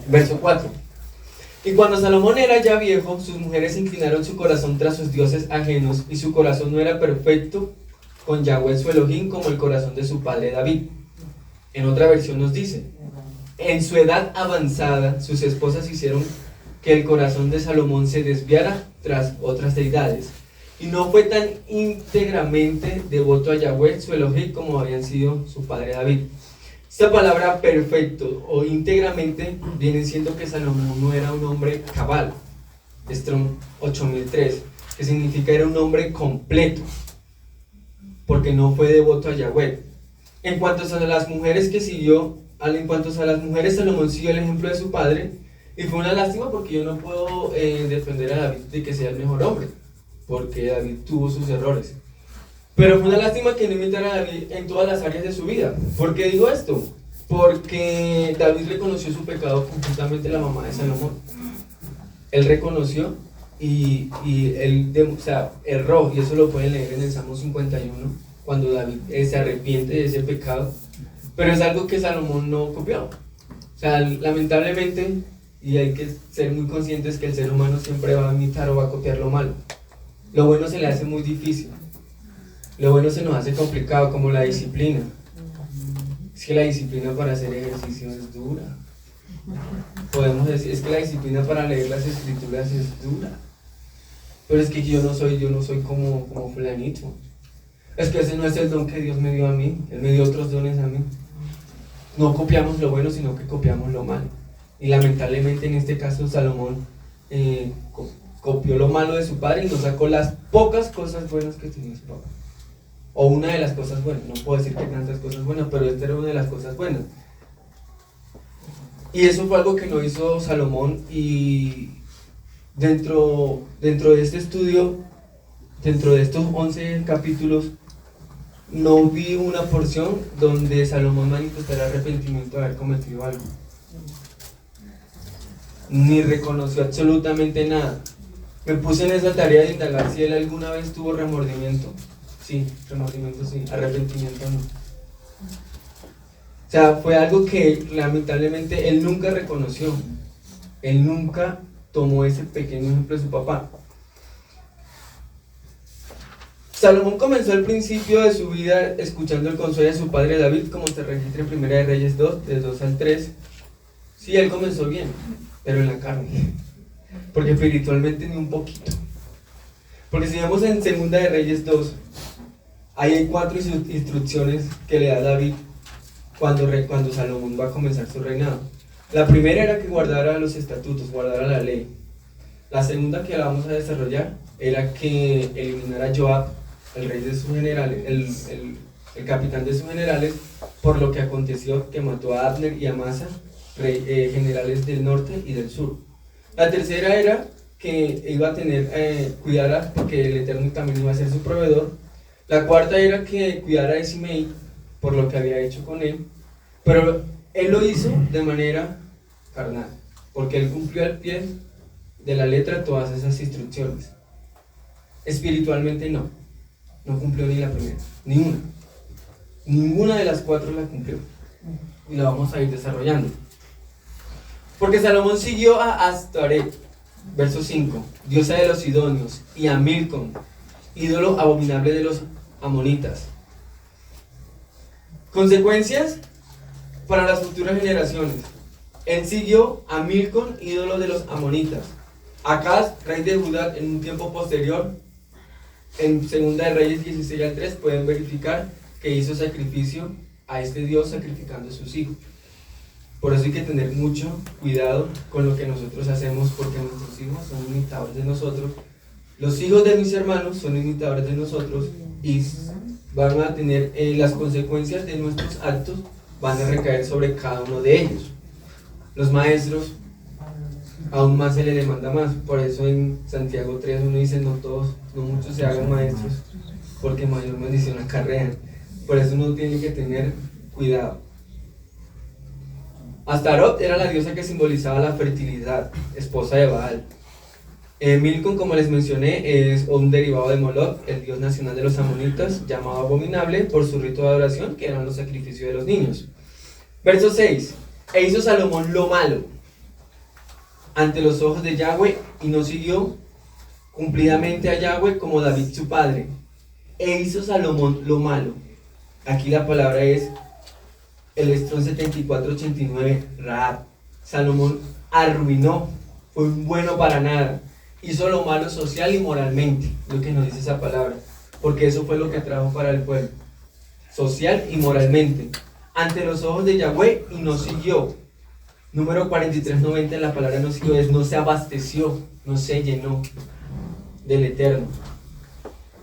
Verso 4. Y cuando Salomón era ya viejo, sus mujeres inclinaron su corazón tras sus dioses ajenos, y su corazón no era perfecto con Yahweh su Elohim como el corazón de su padre David. En otra versión nos dice, en su edad avanzada, sus esposas hicieron que el corazón de Salomón se desviara tras otras deidades, y no fue tan íntegramente devoto a Yahweh su Elohim como habían sido su padre David. Esta palabra perfecto o íntegramente viene siendo que Salomón no era un hombre cabal, Strong 8003, que significa era un hombre completo, porque no fue devoto a Yahweh. En cuanto a las mujeres Salomón siguió el ejemplo de su padre, y fue una lástima porque yo no puedo defender a David de que sea el mejor hombre, porque David tuvo sus errores. Pero fue una lástima que no imitara a David en todas las áreas de su vida. ¿Por qué digo esto? Porque David reconoció su pecado conjuntamente la mamá de Salomón. Él reconoció y él erró, y eso lo pueden leer en el Salmo 51, cuando David se arrepiente de ese pecado. Pero es algo que Salomón no copió. O sea, lamentablemente, y hay que ser muy conscientes que el ser humano siempre va a imitar o va a copiar lo malo. Lo bueno se le hace muy difícil. Lo bueno se nos hace complicado, como la disciplina. Es que la disciplina para hacer ejercicio es dura. Podemos decir, es que la disciplina para leer las escrituras es dura. Pero es que yo no soy como fulanito. Es que ese no es el don que Dios me dio a mí. Él me dio otros dones a mí. No copiamos lo bueno, sino que copiamos lo malo. Y lamentablemente en este caso Salomón copió lo malo de su padre y no sacó las pocas cosas buenas que tenía su papá. O una de las cosas buenas, no puedo decir que tantas cosas buenas, pero esta era una de las cosas buenas. Y eso fue algo que no hizo Salomón, y dentro de este estudio, dentro de estos 11 capítulos, no vi una porción donde Salomón manifestara arrepentimiento de haber cometido algo. Ni reconoció absolutamente nada. Me puse en esa tarea de indagar si él alguna vez tuvo remordimiento. Sí, remordimiento sí, arrepentimiento no. O sea, fue algo que lamentablemente él nunca reconoció. Él nunca tomó ese pequeño ejemplo de su papá. Salomón comenzó al principio de su vida escuchando el consejo de su padre David, como se registra en Primera de Reyes 2, del 2 al 3. Sí, él comenzó bien, pero en la carne, porque espiritualmente ni un poquito. Porque si vemos en Segunda de Reyes 2, ahí hay 4 instrucciones que le da David cuando Salomón va a comenzar su reinado. La primera era que guardara los estatutos, guardara la ley. La segunda, que la vamos a desarrollar, era que eliminara a Joab, el rey de sus generales, el capitán de sus generales, por lo que aconteció que mató a Abner y a Amasa, generales del norte y del sur. La tercera era que iba a tener, cuidara, porque el Eterno también iba a ser su proveedor. La cuarta era que cuidara de Simei, por lo que había hecho con él, pero él lo hizo de manera carnal, porque él cumplió al pie de la letra todas esas instrucciones. Espiritualmente no cumplió ni la primera, ni una. Ninguna de las 4 la cumplió. Y la vamos a ir desarrollando. Porque Salomón siguió a Astaret, verso 5, diosa de los sidonios, y a Milcom, ídolo abominable de los amonitas. Consecuencias para las futuras generaciones. Él siguió a Milcom, ídolo de los amonitas. Acaz, rey de Judá, en un tiempo posterior, en Segunda de Reyes 16 al 3, pueden verificar que hizo sacrificio a este Dios sacrificando a sus hijos. Por eso hay que tener mucho cuidado con lo que nosotros hacemos, porque nuestros hijos son imitadores de nosotros. Los hijos de mis hermanos son imitadores de nosotros y van a tener las consecuencias de nuestros actos, van a recaer sobre cada uno de ellos. Los maestros, aún más se les demanda más. Por eso en Santiago 3 uno dice: no muchos se hagan maestros, porque mayor maldición acarrean. Por eso uno tiene que tener cuidado. Astarot era la diosa que simbolizaba la fertilidad, esposa de Baal. Milcom, como les mencioné, es un derivado de Moloch, el dios nacional de los amonitas, llamado abominable por su rito de adoración, que eran los sacrificios de los niños. Verso 6. E hizo Salomón lo malo ante los ojos de Yahweh, y no siguió cumplidamente a Yahweh como David su padre. E hizo Salomón lo malo. Aquí la palabra es el Strong 7489, Rahab. Salomón arruinó, fue bueno para nada, hizo lo malo social y moralmente, lo que nos dice esa palabra, porque eso fue lo que trajo para el pueblo, social y moralmente, ante los ojos de Yahweh, y no siguió. Número 4390, la palabra no siguió, es no se abasteció, no se llenó del Eterno.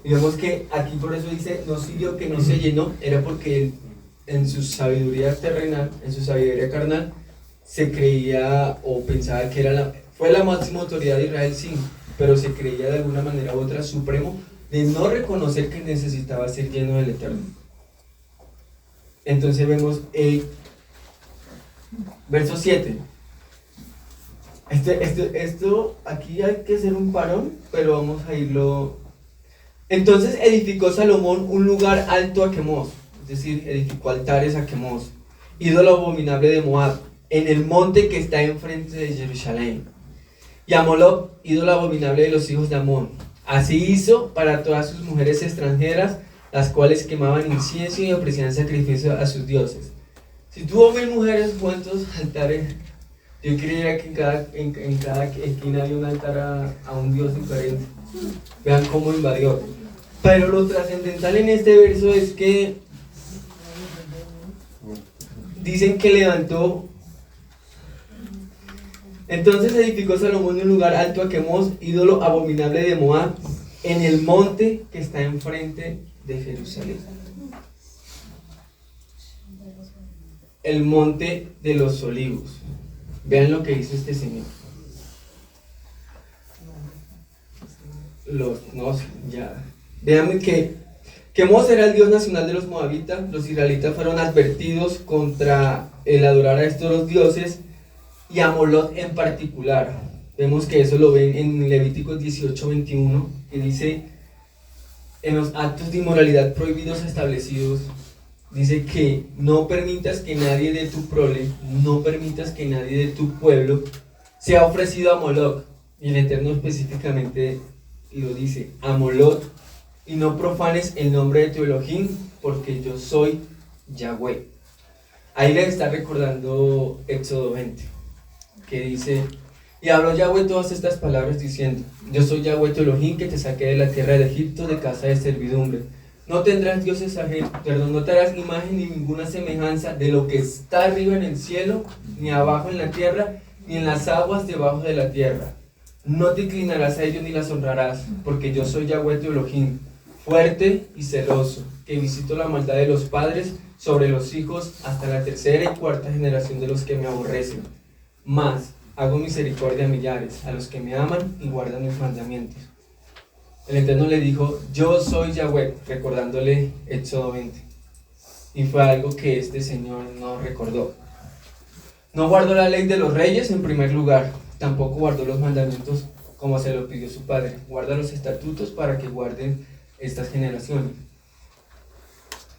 Y vemos que aquí por eso dice no siguió, que no se llenó, era porque él, en su sabiduría terrenal, en su sabiduría carnal, se creía o pensaba que fue la máxima autoridad de Israel, sí, pero se creía de alguna manera u otra supremo, de no reconocer que necesitaba ser lleno del Eterno. Entonces vemos verso 7. Esto aquí hay que hacer un parón, pero vamos a irlo. Entonces edificó Salomón un lugar alto a Quemos, es decir, edificó altares a Quemos, ídolo abominable de Moab, en el monte que está enfrente de Jerusalén. Y a Moloch, ídolo abominable de los hijos de Amón. Así hizo para todas sus mujeres extranjeras, las cuales quemaban incienso y ofrecían sacrificio a sus dioses. Si tuvo 1000 mujeres, ¿cuántos altares? Yo creía que en cada esquina había un altar a un dios diferente. Vean cómo invadió. Pero lo trascendental en este verso es que dicen que levantó. Entonces edificó Salomón un lugar alto a Quemos, ídolo abominable de Moab, en el monte que está enfrente de Jerusalén. El monte de los olivos. Vean lo que hizo este señor. Vean que Quemos era el dios nacional de los moabitas. Los israelitas fueron advertidos contra el adorar a estos dos dioses y a Moloch en particular. Vemos que eso lo ven en Levíticos 18:21, que dice: en los actos de inmoralidad prohibidos establecidos, dice que no permitas que nadie de tu prole, no permitas que nadie de tu pueblo sea ofrecido a Moloch. Y el Eterno específicamente lo dice: a Moloch y no profanes el nombre de tu Elohim, porque yo soy Yahweh. Ahí le está recordando Éxodo 20, que dice: y habló Yahweh todas estas palabras diciendo: yo soy Yahweh tu Elohim, que te saqué de la tierra de Egipto, de casa de servidumbre. No tendrás dioses ajenos, no te harás imagen ni ninguna semejanza de lo que está arriba en el cielo, ni abajo en la tierra, ni en las aguas debajo de la tierra. No te inclinarás a ellos ni las honrarás, porque yo soy Yahweh tu Elohim, fuerte y celoso, que visito la maldad de los padres sobre los hijos hasta la tercera y cuarta generación de los que me aborrecen. Mas hago misericordia a millares, a los que me aman y guardan mis mandamientos. El Eterno le dijo: yo soy Yahweh, recordándole Éxodo 20. Y fue algo que este Señor no recordó. No guardó la ley de los reyes en primer lugar, tampoco guardó los mandamientos como se lo pidió su padre. Guarda los estatutos para que guarden estas generaciones.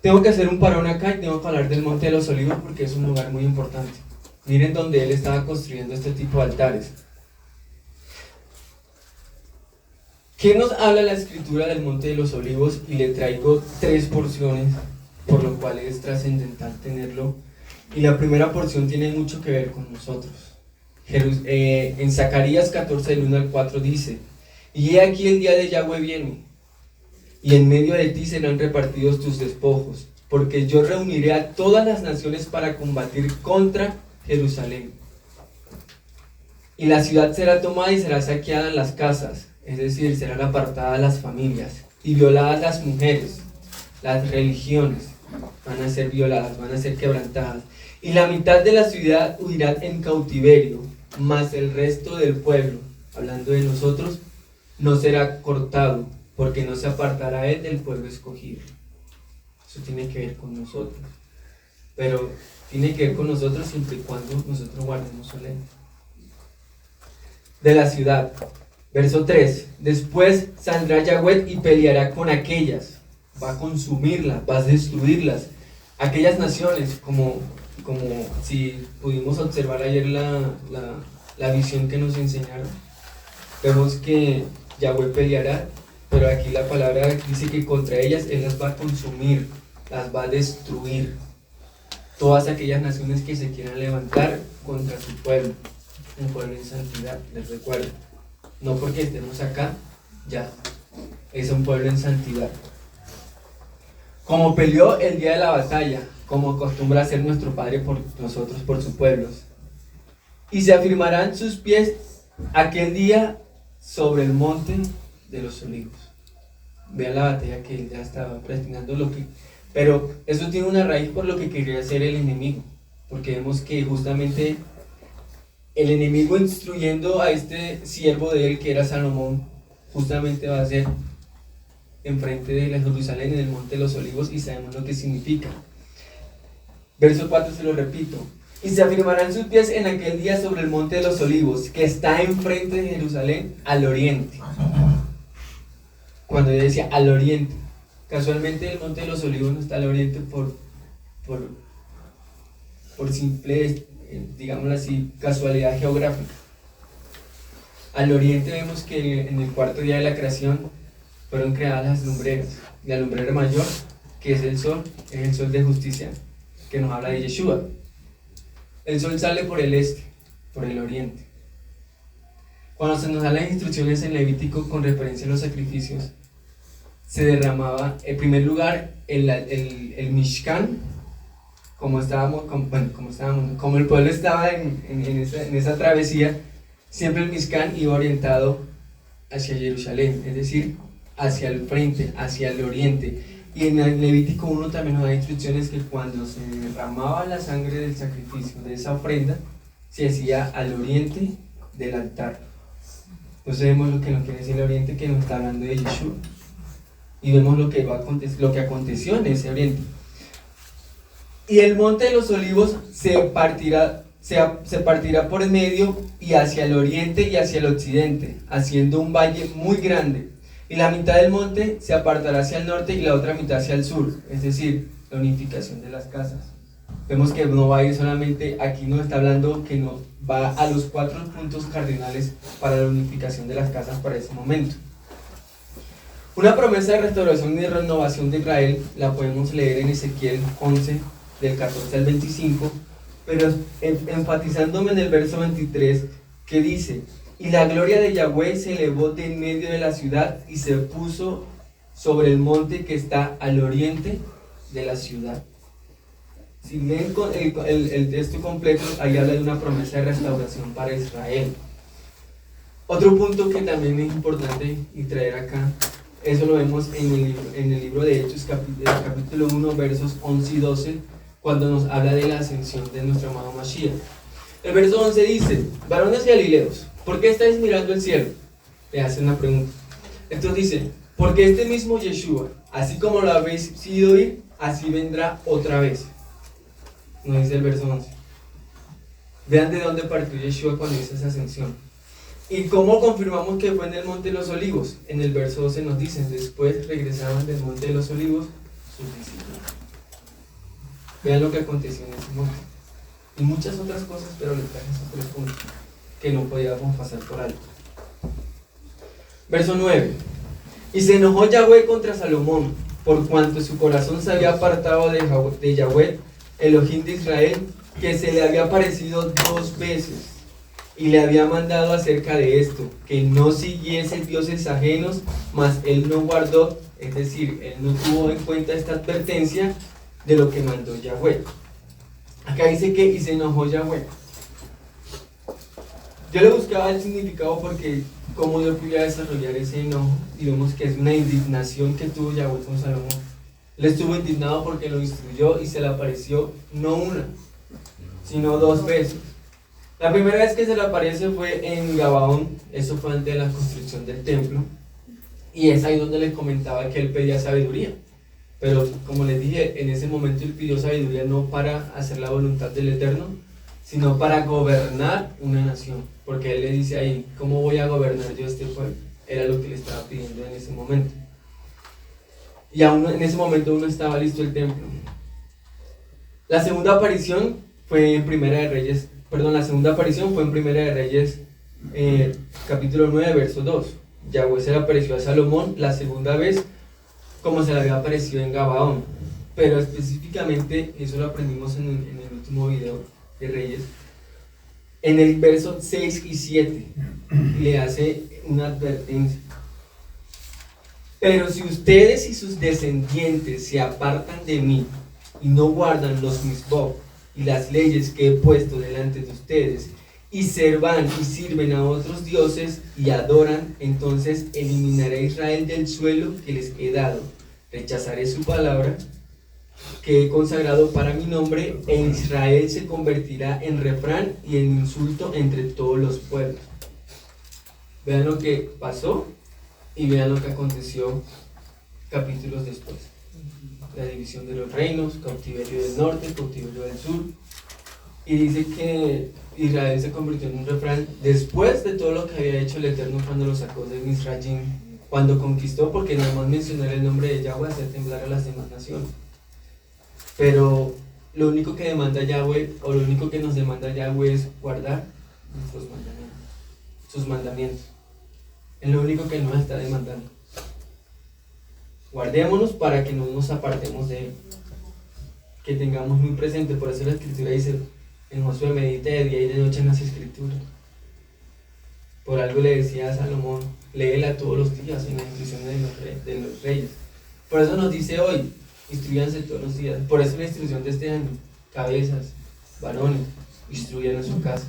Tengo que hacer un parón acá y tengo que hablar del Monte de los Olivos porque es un lugar muy importante. Miren donde él estaba construyendo este tipo de altares. ¿Qué nos habla la escritura del Monte de los Olivos? Y le traigo 3 porciones, por lo cual es trascendental tenerlo. Y la primera porción tiene mucho que ver con nosotros. En Zacarías 14, del 1 al 4 dice: y he aquí el día de Yahweh viene, y en medio de ti serán repartidos tus despojos, porque yo reuniré a todas las naciones para combatir contra Jerusalén. Y la ciudad será tomada y será saqueada en las casas, es decir, serán apartadas las familias y violadas las mujeres. Las religiones van a ser violadas, van a ser quebrantadas. Y la mitad de la ciudad huirá en cautiverio, mas el resto del pueblo, hablando de nosotros, no será cortado, porque no se apartará él del pueblo escogido. Eso tiene que ver con nosotros. Pero tiene que ver con nosotros siempre y cuando nosotros guardemos su ley. De la ciudad. Verso 3. Después saldrá Yahweh y peleará con aquellas. Va a consumirlas, va a destruirlas. Aquellas naciones, como si pudimos observar ayer la visión que nos enseñaron, vemos que Yahweh peleará, pero aquí la palabra dice que contra ellas Él las va a consumir, las va a destruir. Todas aquellas naciones que se quieran levantar contra su pueblo, un pueblo en santidad, les recuerdo. No porque estemos acá, ya, es un pueblo en santidad. Como peleó el día de la batalla, como acostumbra hacer nuestro Padre por nosotros, por sus pueblos. Y se afirmarán sus pies aquel día sobre el monte de los olivos. Vean la batalla que él ya estaba predestinando, pero eso tiene una raíz por lo que quería hacer el enemigo, porque vemos que justamente el enemigo, instruyendo a este siervo de él que era Salomón, justamente va a ser enfrente de la Jerusalén, en el monte de los olivos, y sabemos lo que significa. Verso 4 se lo repito: y se afirmarán sus pies en aquel día sobre el monte de los olivos, que está enfrente de Jerusalén, al oriente. Cuando yo decía al oriente, casualmente el monte de los olivos no está al oriente por simple, digámoslo así, casualidad geográfica. Al oriente vemos que en el cuarto día de la creación fueron creadas las lumbreras. La lumbrera mayor, que es el sol de justicia, que nos habla de Yeshua. El sol sale por el este, por el oriente. Cuando se nos dan las instrucciones en Levítico con referencia a los sacrificios, se derramaba, en primer lugar, el Mishkan, como el pueblo estaba en esa travesía, siempre el Mishkan iba orientado hacia Jerusalén, es decir, hacia el frente, hacia el oriente. Y en el Levítico 1 también nos da instrucciones que cuando se derramaba la sangre del sacrificio, de esa ofrenda, se hacía al oriente del altar. Entonces vemos lo que nos quiere decir el oriente, que nos está hablando de Yeshua. Y vemos lo que aconteció en ese oriente. Y el monte de los olivos se partirá por el medio y hacia el oriente y hacia el occidente, haciendo un valle muy grande. Y la mitad del monte se apartará hacia el norte y la otra mitad hacia el sur, es decir, la unificación de las casas. Vemos que no va a ir solamente, aquí nos está hablando que no va a los 4 puntos cardinales para la unificación de las casas para ese momento. Una promesa de restauración y de renovación de Israel la podemos leer en Ezequiel 11, del 14 al 25, pero enfatizándome en el verso 23, que dice: y la gloria de Yahweh se elevó de en medio de la ciudad y se puso sobre el monte que está al oriente de la ciudad. Si leen el texto completo, ahí habla de una promesa de restauración para Israel. Otro punto que también es importante y traer acá, eso lo vemos en el libro de Hechos, capítulo 1, versos 11 y 12, cuando nos habla de la ascensión de nuestro amado Mashiach. El verso 11 dice: varones galileos, ¿por qué estáis mirando el cielo? Le hace una pregunta. Entonces dice: porque este mismo Yeshua, así como lo habéis sido oír, así vendrá otra vez. Nos dice el verso 11. Vean de dónde partió Yeshua cuando hizo esa ascensión. ¿Y cómo confirmamos que fue en el Monte de los Olivos? En el verso 12 nos dicen: después regresaban del Monte de los Olivos sus discípulos. Vean lo que aconteció en ese monte. Y muchas otras cosas, pero les traje esos 3 puntos que no podíamos pasar por alto. Verso 9. Y se enojó Yahweh contra Salomón, por cuanto su corazón se había apartado de Yahweh, Elohim de Israel, que se le había aparecido 2 veces, y le había mandado acerca de esto, que no siguiese dioses ajenos, mas él no guardó, es decir, él no tuvo en cuenta esta advertencia de lo que mandó Yahweh. Acá dice que y se enojó Yahweh. Yo le buscaba el significado porque cómo yo podía desarrollar ese enojo, y vemos que es una indignación que tuvo Yahweh con Salomón. Él estuvo indignado porque lo instruyó y se le apareció no una, sino 2 veces. La primera vez que se le aparece fue en Gabaón, eso fue antes de la construcción del templo, y es ahí donde le comentaba que él pedía sabiduría. Pero como les dije, en ese momento él pidió sabiduría no para hacer la voluntad del Eterno, sino para gobernar una nación. Porque él le dice ahí: ¿cómo voy a gobernar yo este pueblo? Era lo que le estaba pidiendo en ese momento. Y aún en ese momento aún no estaba listo el templo. La segunda aparición fue en Primera de Reyes, capítulo 9, verso 2. Yahweh se le apareció a Salomón la segunda vez, como se le había aparecido en Gabaón. Pero específicamente, eso lo aprendimos en el último video de Reyes, en el verso 6 y 7, le hace una advertencia. Pero si ustedes y sus descendientes se apartan de mí y no guardan los misbot y las leyes que he puesto delante de ustedes, y sirven a otros dioses y adoran, entonces eliminaré a Israel del suelo que les he dado, rechazaré su palabra que he consagrado para mi nombre, e Israel se convertirá en refrán y en insulto entre todos los pueblos. Vean lo que pasó y vean lo que aconteció capítulos después. La división de los reinos, cautiverio del norte, cautiverio del sur. Y dice que Israel se convirtió en un refrán después de todo lo que había hecho el Eterno cuando lo sacó de Misrayim, cuando conquistó, porque nada más mencionar el nombre de Yahweh hace temblar a las demás naciones. Pero lo único que demanda Yahweh, o lo único que nos demanda Yahweh, es guardar sus mandamientos. Es lo único que nos está demandando. Guardémonos para que no nos apartemos de él, que tengamos muy presente. Por eso la escritura dice en Josué: medita de día y de noche en las escrituras. Por algo le decía a Salomón: léela todos los días en las instrucciones de los reyes. Por eso nos dice hoy: instruyanse todos los días. Por eso la instrucción de este año: cabezas, varones, instruyan en su casa.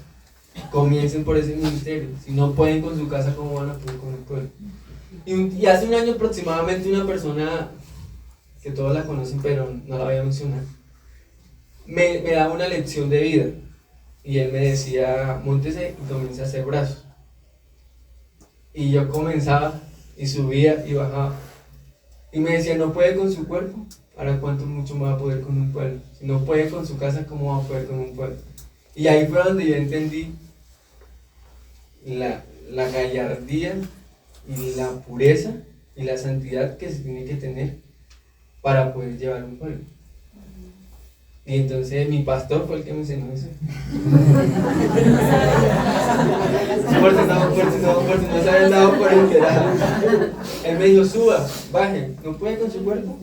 Comiencen por ese ministerio. Si no pueden con su casa, ¿cómo van a poder con el pueblo? Y hace un año aproximadamente, una persona que todos la conocen, pero no la voy a mencionar, me daba una lección de vida. Y él me decía: móntese y comience a hacer brazos. Y yo comenzaba y subía y bajaba. Y me decía: no puede con su cuerpo, ¿ahora cuánto mucho más va a poder con un pueblo? Si no puede con su casa, ¿cómo va a poder con un pueblo? Y ahí fue donde yo entendí la gallardía y la pureza y la santidad que se tiene que tener para poder llevar un pueblo. Y entonces mi pastor fue el que me enseñó eso. Por si no se habían dado por enterado. Él me dijo, suba, baje, ¿no puede con su cuerpo?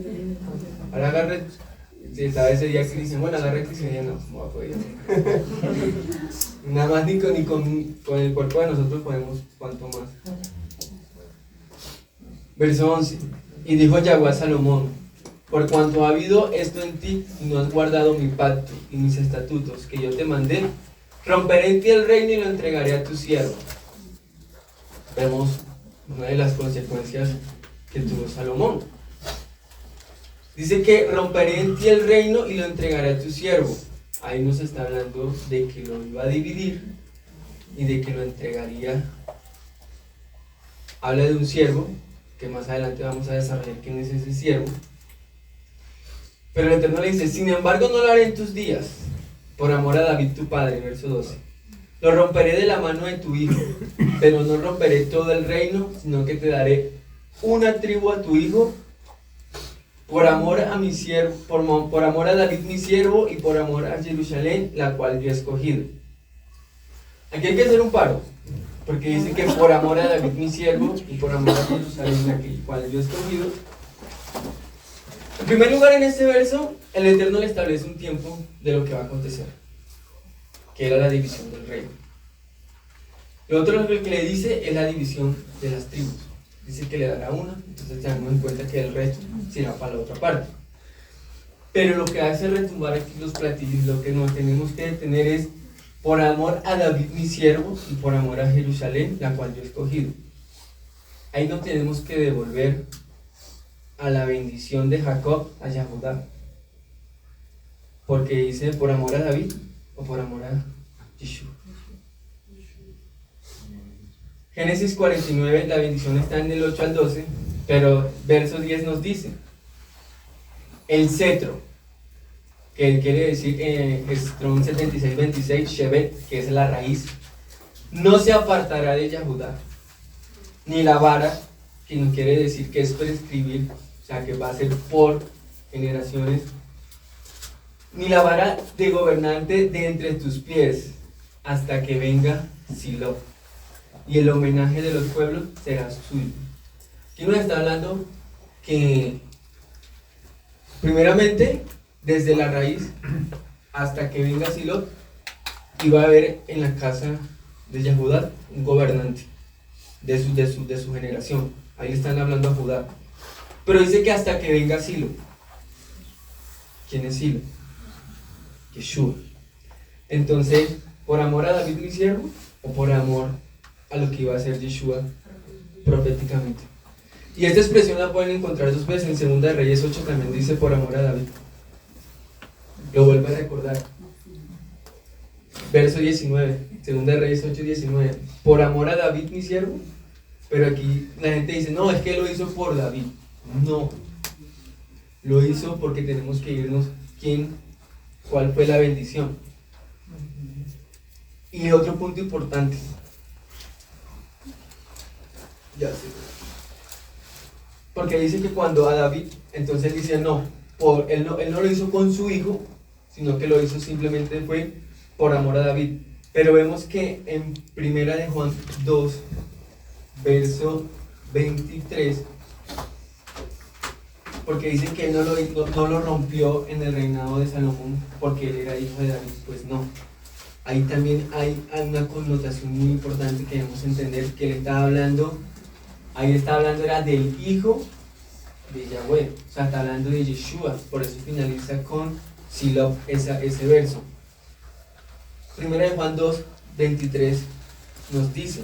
Ahora agarre, si estaba ese día Cristian, bueno, agarre Cristian, ya no va a poder. Nada más ni con el cuerpo de nosotros podemos, cuanto más. Verso 11. Y dijo Yahweh a Salomón: por cuanto ha habido esto en ti, y no has guardado mi pacto y mis estatutos que yo te mandé, romperé en ti el reino y lo entregaré a tu siervo. Vemos una de las consecuencias que tuvo Salomón. Dice que romperé en ti el reino y lo entregaré a tu siervo. Ahí nos está hablando de que lo iba a dividir y de que lo entregaría. Habla de un siervo, que más adelante vamos a desarrollar quién es ese siervo. Pero el Eterno le dice: sin embargo no lo haré en tus días, por amor a David tu padre, verso 12. Lo romperé de la mano de tu hijo, pero no romperé todo el reino, sino que te daré una tribu a tu hijo, por amor a mi siervo, por amor a David mi siervo, y por amor a Jerusalén, la cual yo he escogido. Aquí hay que hacer un paro, porque dice que por amor a David mi siervo, y por amor a Jerusalén, la cual yo he escogido. En primer lugar, en este verso, el Eterno le establece un tiempo de lo que va a acontecer, que era la división del reino. Lo otro que le dice es la división de las tribus. Dice que le dará una, entonces tenemos en cuenta que el resto será para la otra parte. Pero lo que hace retumbar aquí los platillos, lo que nos tenemos que detener es: por amor a David mi siervo, y por amor a Jerusalén, la cual yo he escogido. Ahí no tenemos que devolver a la bendición de Jacob a Yahudá, porque dice por amor a David o por amor a Yeshua. Génesis 49, la bendición está en el 8 al 12, pero verso 10 nos dice: el cetro, que quiere decir Strong 76-26, Shevet, que es la raíz, no se apartará de Yahudá, ni la vara, que no quiere decir que es prescribir, o sea que va a ser por generaciones, ni la vara de gobernante de entre tus pies, hasta que venga Silo, y el homenaje de los pueblos será suyo. Aquí nos está hablando que primeramente desde la raíz hasta que venga Silo iba a haber en la casa de Yahudá un gobernante de su generación. Ahí le están hablando a Judá, pero dice que hasta que venga Silo. ¿Quién es Silo? Yeshua. Entonces, ¿por amor a David mi siervo o por amor a lo que iba a hacer Yeshua proféticamente? Y esta expresión la pueden encontrar dos veces en 2 de Reyes 8, también dice por amor a David. Lo vuelve a recordar. Verso 19, 2 de Reyes 8, 19. Por amor a David mi siervo. Pero aquí la gente dice: no, es que lo hizo por David. No, lo hizo porque tenemos que irnos cuál fue la bendición. Y otro punto importante, ya sé, porque dice que cuando a David, entonces dice él no lo hizo con su hijo, sino que lo hizo simplemente fue por amor a David. Pero vemos que en 1 de Juan 2, verso 23, porque dicen que él no lo rompió en el reinado de Salomón porque él era hijo de David. Pues no, ahí también hay una connotación muy importante que debemos entender, que él estaba hablando, ahí está hablando era del hijo de Yahweh, o sea, está hablando de Yeshua. Por eso finaliza con Silo ese verso. 1 de Juan 2, 23 nos dice: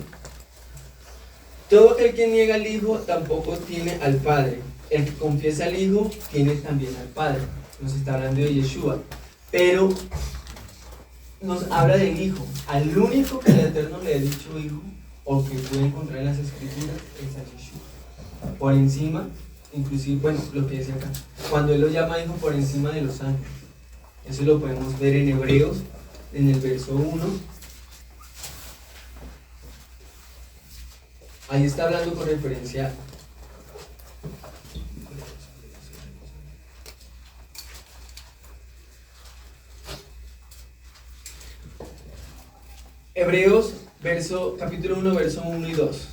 todo aquel que niega al Hijo tampoco tiene al Padre. El que confiesa al Hijo tiene también al Padre. Nos está hablando de Yeshua, pero nos habla del Hijo. Al único que el Eterno le ha dicho Hijo, o que puede encontrar en las Escrituras, es a Yeshua. Por encima, inclusive, bueno, lo que dice acá, cuando él lo llama Hijo por encima de los ángeles. Eso lo podemos ver en Hebreos, en el verso 1. Ahí está hablando con referencia Hebreos, capítulo 1, verso 1 y 2.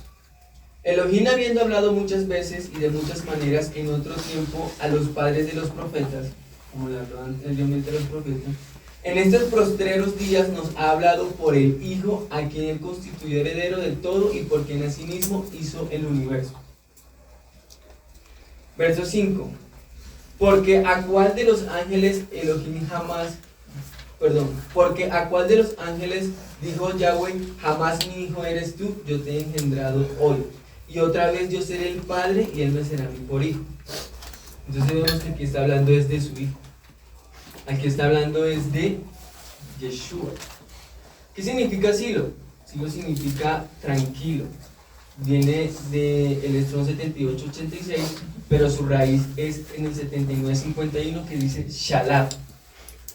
Elohim, habiendo hablado muchas veces y de muchas maneras en otro tiempo a los padres de los profetas, como le habló anteriormente a los profetas, en estos postreros días nos ha hablado por el Hijo, a quien él constituyó heredero del todo y por quien asimismo hizo el universo. Verso 5. Porque a cuál de los ángeles dijo Yahweh, jamás mi hijo eres tú, yo te he engendrado hoy. Y otra vez yo seré el padre y él me será mi por hijo. Entonces vemos que aquí está hablando es de su hijo. Aquí está hablando es de Yeshua. ¿Qué significa Silo? Silo significa tranquilo. Viene del Estrón 78-86, pero su raíz es en el 79-51 que dice Shalab.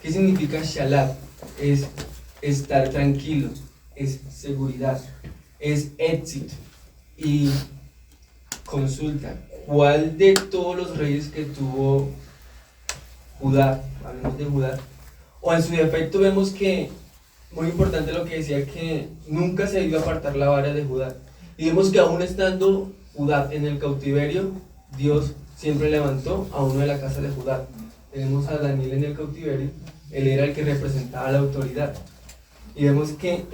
¿Qué significa Shalab? Es estar tranquilo, es seguridad, es éxito. Y consulta, ¿cuál de todos los reyes que tuvo Judá, hablemos de Judá, o en su defecto vemos que, muy importante lo que decía, que nunca se iba a apartar la vara de Judá, y vemos que aún estando Judá en el cautiverio, Dios siempre levantó a uno de la casa de Judá. Tenemos a Daniel en el cautiverio, él era el que representaba la autoridad, y vemos que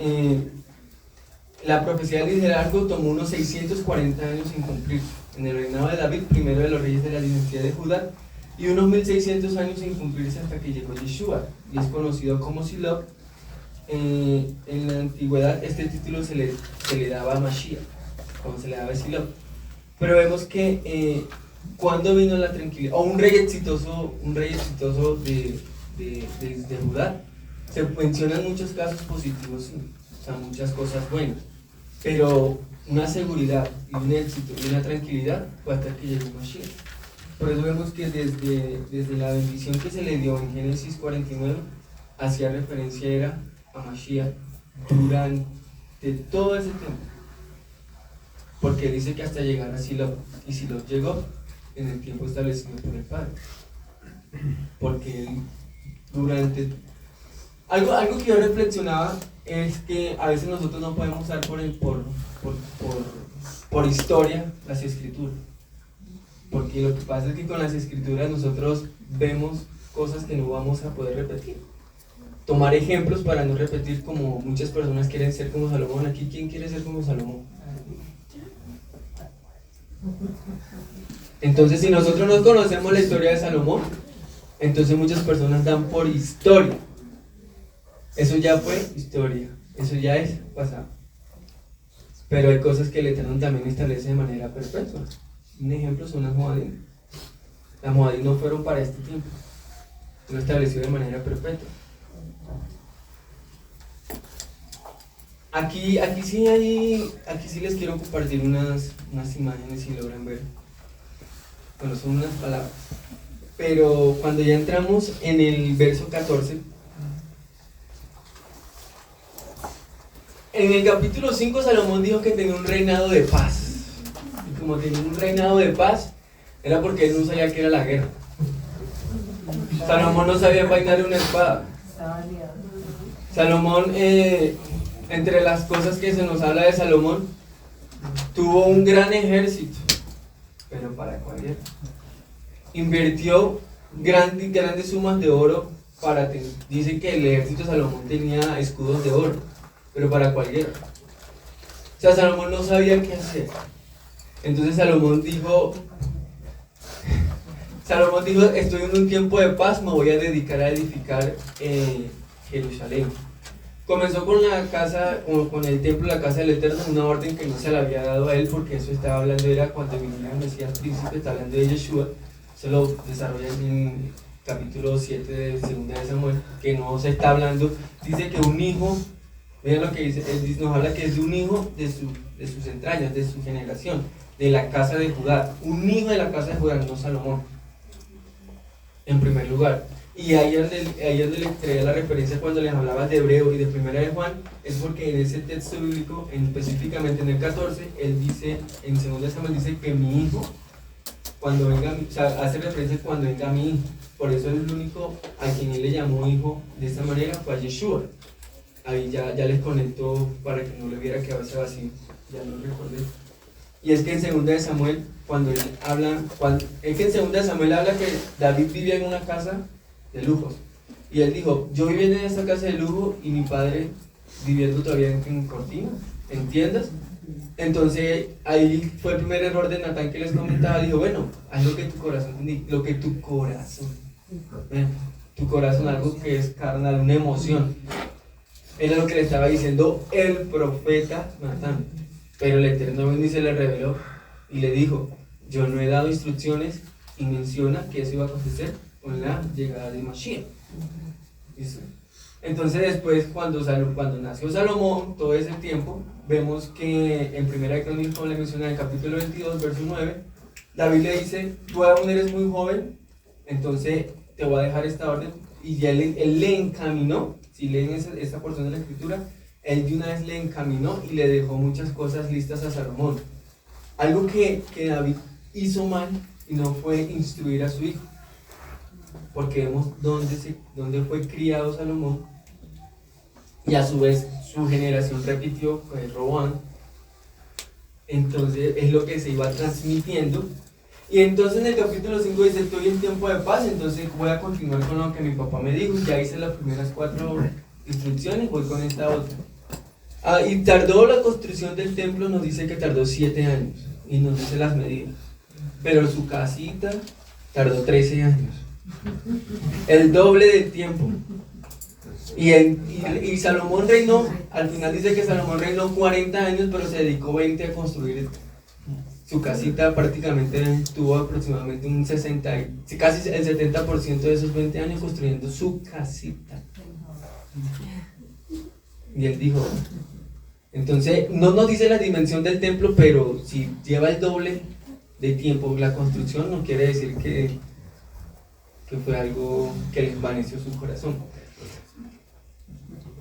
la profecía del liderazgo tomó unos 640 años sin cumplir. En el reinado de David, primero de los reyes de la dinastía de Judá, y unos 1600 años sin cumplirse hasta que llegó Yeshua, y es conocido como Silo. En la antigüedad este título se le daba a Mashiach, como se le daba a Silo. Pero vemos que cuando vino la tranquilidad, o un rey exitoso de Judá, se mencionan muchos casos positivos, sí, o sea, muchas cosas buenas, pero una seguridad y un éxito y una tranquilidad fue hasta que llegó Mashiach. Por eso vemos que desde la bendición que se le dio en Génesis 49, hacía referencia era a Mashiach durante todo ese tiempo. Porque dice que hasta llegar a Silo, y Silo llegó en el tiempo establecido por el Padre. Porque él, durante... Algo que yo reflexionaba es que a veces nosotros no podemos usar por historia las escrituras. Porque lo que pasa es que con las escrituras nosotros vemos cosas que no vamos a poder repetir. Tomar ejemplos para no repetir, como muchas personas quieren ser como Salomón. Aquí, ¿quién quiere ser como Salomón? Entonces, si nosotros no conocemos la historia de Salomón, entonces muchas personas dan por historia. Eso ya fue historia, eso ya es pasado. Pero hay cosas que el Eterno también establece de manera perpetua. Un ejemplo son las Moadim. Las Moadim no fueron para este tiempo, lo estableció de manera perpetua. Aquí sí les quiero compartir unas imágenes, si logran ver. Bueno, son unas palabras. Pero cuando ya entramos en el verso 14, en el capítulo 5 Salomón dijo que tenía un reinado de paz. Y como tenía un reinado de paz, era porque él no sabía qué era la guerra. Salomón no sabía envainar una espada. Salomón, entre las cosas que se nos habla de Salomón, tuvo un gran ejército. Pero ¿para cuál guerra? Invirtió grandes sumas de oro para tener. Dice que el ejército de Salomón tenía escudos de oro. Pero ¿para cuál guerra? O sea, Salomón no sabía qué hacer. Entonces Salomón dijo, estoy en un tiempo de paz, me voy a dedicar a edificar Jerusalén. Comenzó con la casa, con el templo, la casa del Eterno, una orden que no se le había dado a él, porque eso estaba hablando, era cuando viniera el Mesías príncipe, está hablando de Yeshua. Se lo desarrolla en capítulo 7 de 2 de Samuel, que no se está hablando, dice que un hijo, miren lo que dice, él nos habla que es de un hijo de sus entrañas, de su generación, de la casa de Judá, un hijo de la casa de Judá, no Salomón, en primer lugar. Y ayer le traía la referencia cuando les hablaba de Hebreo y de Primera de Juan, es porque en ese texto bíblico, específicamente en el 14, él dice, en 2 de Samuel dice que mi hijo, cuando venga, o sea, hace referencia cuando venga mi hijo. Por eso el único a quien él le llamó hijo de esta manera fue a Yeshua. ahí ya les conecto para que no le hubiera quedado ese vacío, ya lo recordé. Y es que en 2 de Samuel, es que en 2 de Samuel habla que David vivía en una casa de lujos. Y él dijo, yo viviendo en esta casa de lujo y mi padre viviendo todavía en Cortina, en tiendas. Entonces ahí fue el primer error de Natán que les comentaba. Dijo, bueno, haz lo que tu corazón, tu corazón, algo que es carnal, una emoción. Era lo que le estaba diciendo el profeta Natán. Pero el Eterno vino y se le reveló y le dijo, yo no he dado instrucciones, y menciona que eso iba a acontecer con la llegada de Mashiach. ¿Listo? Entonces después cuando nació Salomón, todo ese tiempo, vemos que en 1 Crónicas, como le mencioné, en el capítulo 22, verso 9, David le dice, tú aún eres muy joven, entonces te voy a dejar esta orden. Y ya él le encaminó, si leen esa porción de la escritura, él de una vez le encaminó y le dejó muchas cosas listas a Salomón. Algo que David hizo mal y no fue instruir a su hijo, porque vemos dónde fue criado Salomón, y a su vez su generación repitió con el Roboam. Entonces es lo que se iba transmitiendo. Y entonces en el capítulo 5 dice, estoy en tiempo de paz, entonces voy a continuar con lo que mi papá me dijo. Ya hice las primeras 4 instrucciones, voy con esta otra. Y tardó la construcción del templo, nos dice que tardó 7 años, y nos dice las medidas. Pero su casita tardó 13 años, el doble del tiempo. Y Salomón reinó, al final dice que Salomón reinó 40 años, pero se dedicó 20 a construir su casita. Prácticamente tuvo aproximadamente un 60, casi el 70% de esos 20 años construyendo su casita. Y él dijo, entonces no nos dice la dimensión del templo, pero si lleva el doble de tiempo la construcción, no quiere decir que fue algo que le envaneció su corazón.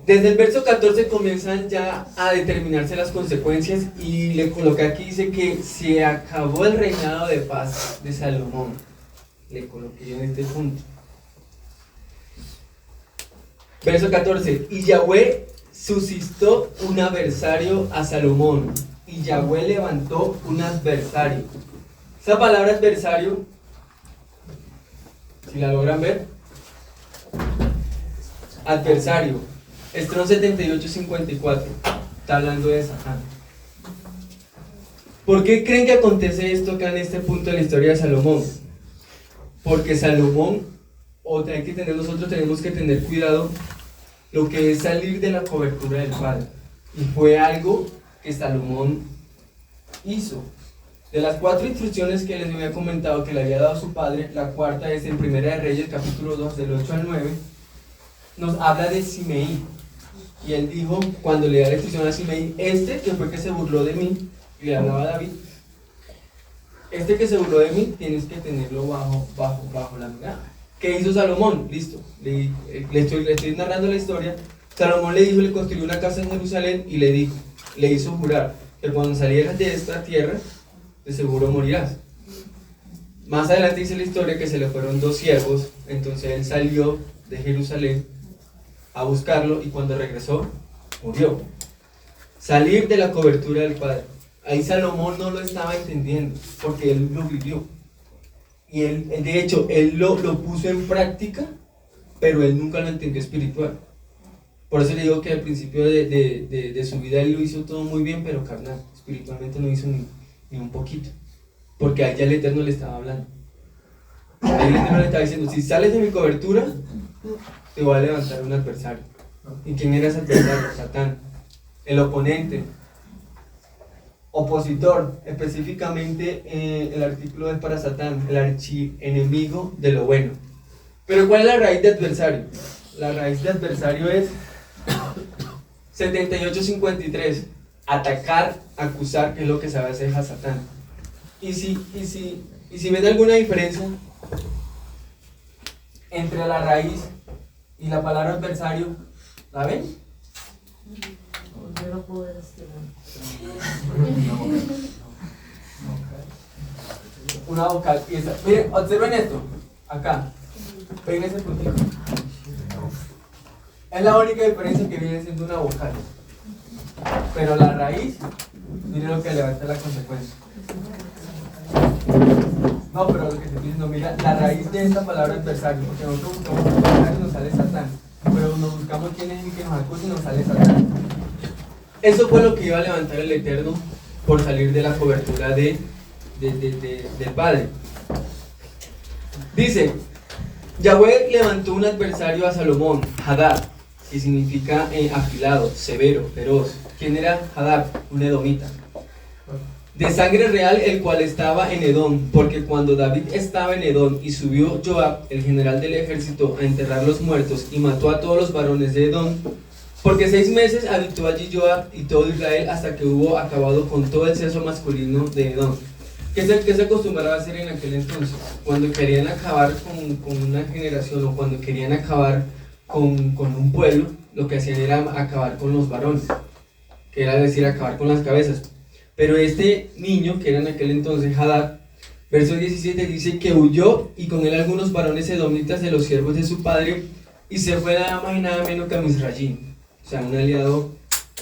Desde el verso 14 comienzan ya a determinarse las consecuencias, y le coloqué aquí, dice que se acabó el reinado de paz de Salomón. Le coloqué yo en este punto. Verso 14, y Yahweh suscitó un adversario a Salomón, y Yahweh levantó un adversario. Esa palabra adversario, si la logran ver, adversario, Strong 7854, está hablando de Satán. ¿Por qué creen que acontece esto acá en este punto de la historia de Salomón? Porque Salomón, nosotros tenemos que tener cuidado lo que es salir de la cobertura del padre. Y fue algo que Salomón hizo. De las 4 instrucciones que les había comentado que le había dado su padre, la cuarta es en 1 de Reyes, capítulo 2, del 8 al 9, nos habla de Simeí. Y él dijo, cuando le da la instrucción a Simeí, que fue que se burló de mí, y le hablaba a David, que se burló de mí, tienes que tenerlo bajo la mirada. ¿Qué hizo Salomón? Listo, le estoy narrando la historia. Salomón le dijo, le construyó una casa en Jerusalén y le hizo jurar que cuando salieras de esta tierra, de seguro morirás. Más adelante dice la historia que se le fueron 2 siervos, entonces él salió de Jerusalén a buscarlo, y cuando regresó, murió. Salir de la cobertura del padre. Ahí Salomón no lo estaba entendiendo, porque él lo vivió. Y él, de hecho, él lo puso en práctica, pero él nunca lo entendió espiritual. Por eso le digo que al principio de su vida él lo hizo todo muy bien, pero carnal, espiritualmente no hizo ni un poquito. Porque allá el Eterno le estaba hablando. Ahí el Eterno le estaba diciendo, si sales de mi cobertura, te voy a levantar un adversario. ¿Y quién era ese adversario? Satán, el oponente, opositor. Específicamente el artículo es para Satán, el archienemigo de lo bueno. Pero ¿cuál es la raíz de adversario? La raíz de adversario es 7853, atacar, acusar, que es lo que sabe hacer a Satán. Y si ven alguna diferencia entre la raíz y la palabra adversario, ¿la ven?
Yo no puedo decir.
Una vocal. Miren, observen esto, acá. Ven ese puntito. Es la única diferencia que viene siendo una vocal. Pero la raíz, miren lo que levanta la consecuencia. No, pero lo que estoy diciendo, mira, la raíz de esta palabra adversario, porque nosotros buscamos adversario y nos sale Satán. Pero cuando buscamos quién es el que nos acusa y nos sale Satán. Eso fue lo que iba a levantar el Eterno por salir de la cobertura del Padre. Dice, Yahweh levantó un adversario a Salomón, Hadad, que significa afilado, severo, feroz. ¿Quién era Hadad? Un edomita. De sangre real, el cual estaba en Edom, porque cuando David estaba en Edom y subió Joab, el general del ejército, a enterrar los muertos y mató a todos los varones de Edom, porque 6 meses habitó allí Joab y todo Israel hasta que hubo acabado con todo el sexo masculino de Edom. ¿Qué se acostumbraba a hacer en aquel entonces? Cuando querían acabar con una generación o cuando querían acabar con un pueblo, lo que hacían era acabar con los varones, que era decir, acabar con las cabezas. Pero este niño, que era en aquel entonces Hadad, verso 17 dice que huyó y con él algunos varones edomitas de los siervos de su padre y se fue nada más y nada menos que a Misrayim, o sea, un aliado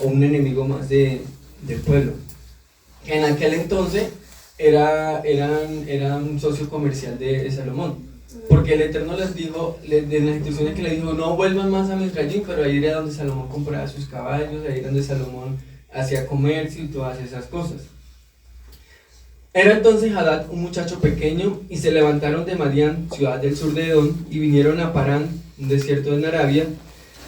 o un enemigo más del pueblo. En aquel entonces era un socio comercial de Salomón, porque el Eterno les dijo, de las instrucciones que le dijo, no vuelvan más a Misrayim, pero ahí era donde Salomón compraba sus caballos, ahí era donde Salomón hacía comercio y todas esas cosas. Era entonces Hadad un muchacho pequeño, y se levantaron de Madián, ciudad del sur de Edom, y vinieron a Parán, un desierto en Arabia,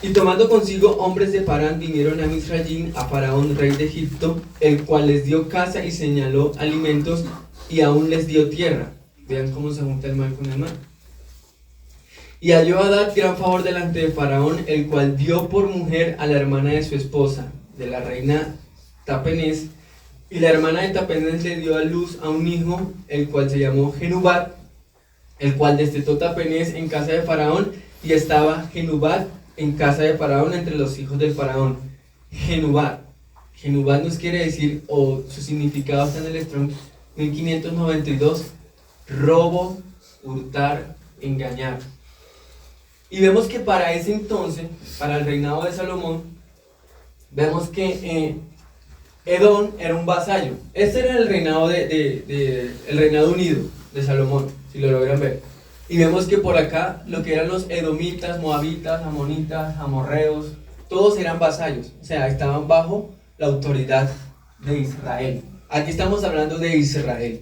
y tomando consigo hombres de Parán, vinieron a Misrayim, a Faraón, rey de Egipto, el cual les dio casa y señaló alimentos, y aún les dio tierra. Vean cómo se junta el mal con el mal. Y halló Hadad gran favor delante de Faraón, el cual dio por mujer a la hermana de su esposa, de la reina Tapenés, y la hermana de Tapenés le dio a luz a un hijo, el cual se llamó Genubat, el cual destetó Tapenés en casa de Faraón, y estaba Genubat en casa de Faraón entre los hijos del Faraón. Genubat nos quiere decir, o su significado está en el Strong 1592, robo, hurtar, engañar. Y vemos que para ese entonces, para el reinado de Salomón, vemos que Edom era un vasallo. Este era el reinado el reinado unido de Salomón, si lo logran ver. Y vemos que por acá lo que eran los edomitas, moabitas, amonitas, amorreos, todos eran vasallos, o sea, estaban bajo la autoridad de Israel. Aquí estamos hablando de Israel,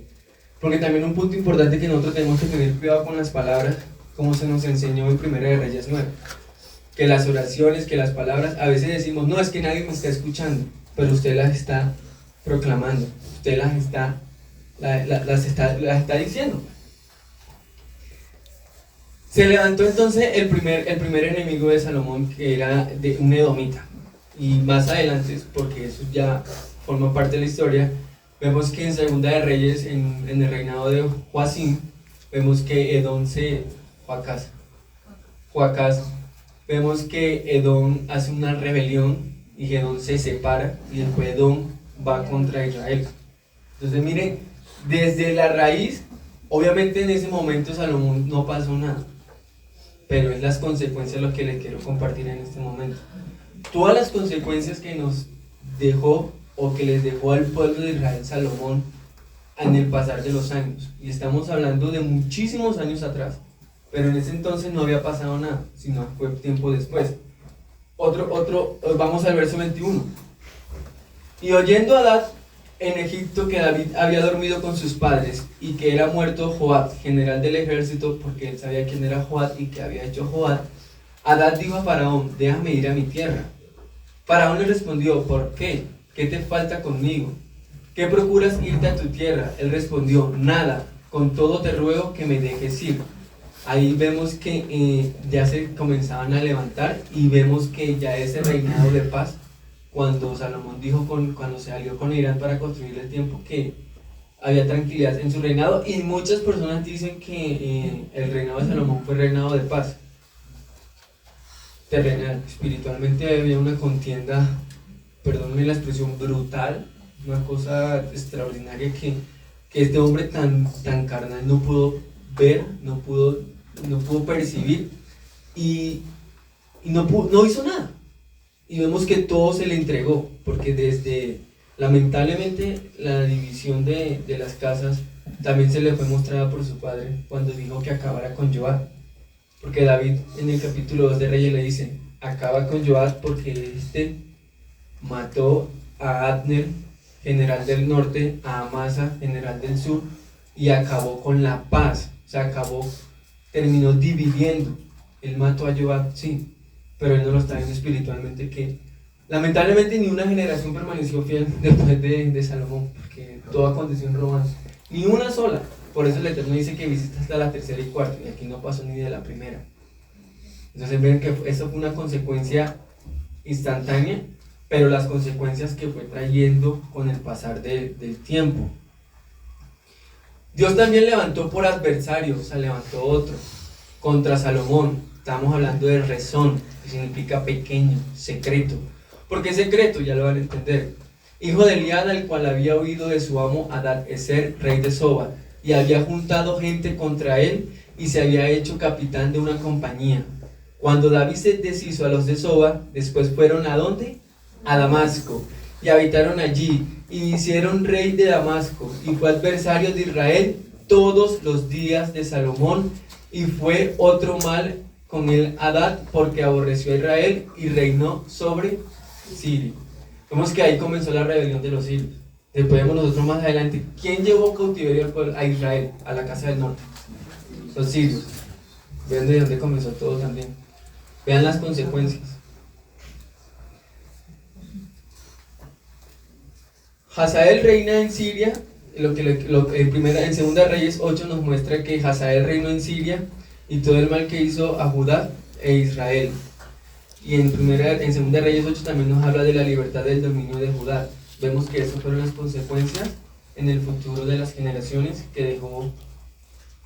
porque también un punto importante que nosotros tenemos que tener cuidado con las palabras, como se nos enseñó en Primera de Reyes 9. Que las oraciones, que las palabras, a veces decimos, no, es que nadie me está escuchando, pero usted las está proclamando, usted las está diciendo. Se levantó entonces el primer enemigo de Salomón, que era de un edomita, y más adelante, porque eso ya forma parte de la historia, vemos que en Segunda de Reyes, en el reinado de Joacim, vemos que Edom se Joacás, vemos que Edom hace una rebelión y Edom se separa y después Edom va contra Israel. Entonces miren, desde la raíz, obviamente en ese momento Salomón no pasó nada, pero es las consecuencias lo que les quiero compartir en este momento. Todas las consecuencias que nos dejó o que les dejó al pueblo de Israel Salomón en el pasar de los años, y estamos hablando de muchísimos años atrás, pero en ese entonces no había pasado nada, sino fue tiempo después. Vamos al verso 21. Y oyendo Hadad en Egipto que David había dormido con sus padres y que era muerto Joab, general del ejército, porque él sabía quién era Joab y que había hecho Joab, Hadad dijo a Faraón, déjame ir a mi tierra. Faraón le respondió, ¿por qué? ¿Qué te falta conmigo? ¿Qué procuras irte a tu tierra? Él respondió, nada, con todo te ruego que me dejes ir. Ahí vemos que ya se comenzaban a levantar y vemos que ya ese reinado de paz, cuando Salomón dijo, cuando se alió con Irán para construir el templo, que había tranquilidad en su reinado, y muchas personas dicen que el reinado de Salomón fue reinado de paz terrenal. Espiritualmente había una contienda, perdónenme la expresión, brutal, una cosa extraordinaria que este hombre tan carnal no pudo ver, no pudo percibir, y y no hizo nada. Y vemos que todo se le entregó, porque lamentablemente, la división de las casas también se le fue mostrada por su padre cuando dijo que acabara con Joab. Porque David en el capítulo 2 de Reyes le dice, acaba con Joab porque mató a Abner, general del norte, a Amasa, general del sur, y acabó con la paz. O sea, terminó dividiendo. Él mató a Joab, sí, pero él no lo está viendo espiritualmente, que lamentablemente ni una generación permaneció fiel después de Salomón, porque todo aconteció en romance, ni una sola. Por eso el Eterno dice que visita hasta la tercera y cuarta, y aquí no pasó ni de la primera. Entonces ven que eso fue una consecuencia instantánea, pero las consecuencias que fue trayendo con el pasar del tiempo. Dios también levantó por adversario, o sea, levantó otro, contra Salomón. Estamos hablando de Rezón, que significa pequeño, secreto. ¿Por qué secreto? Ya lo van a entender. Hijo de Eliada, el cual había oído de su amo Hadad-Ezer, rey de Soba, y había juntado gente contra él, y se había hecho capitán de una compañía. Cuando David se deshizo a los de Soba, después fueron ¿a dónde? A Damasco, y habitaron allí, y hicieron rey de Damasco, y fue adversario de Israel todos los días de Salomón, y fue otro mal con el Hadad, porque aborreció a Israel, y reinó sobre Siria. Vemos que ahí comenzó la rebelión de los sirios. Después vemos nosotros más adelante, ¿quién llevó cautiverio a Israel, a la casa del norte? Los sirios. Vean de dónde comenzó todo también. Vean las consecuencias. Hazael reina en Siria. En Segunda Reyes 8 nos muestra que Hazael reinó en Siria y todo el mal que hizo a Judá e Israel. Y en Segunda Reyes 8 también nos habla de la libertad del dominio de Judá. Vemos que esas fueron las consecuencias en el futuro de las generaciones que dejó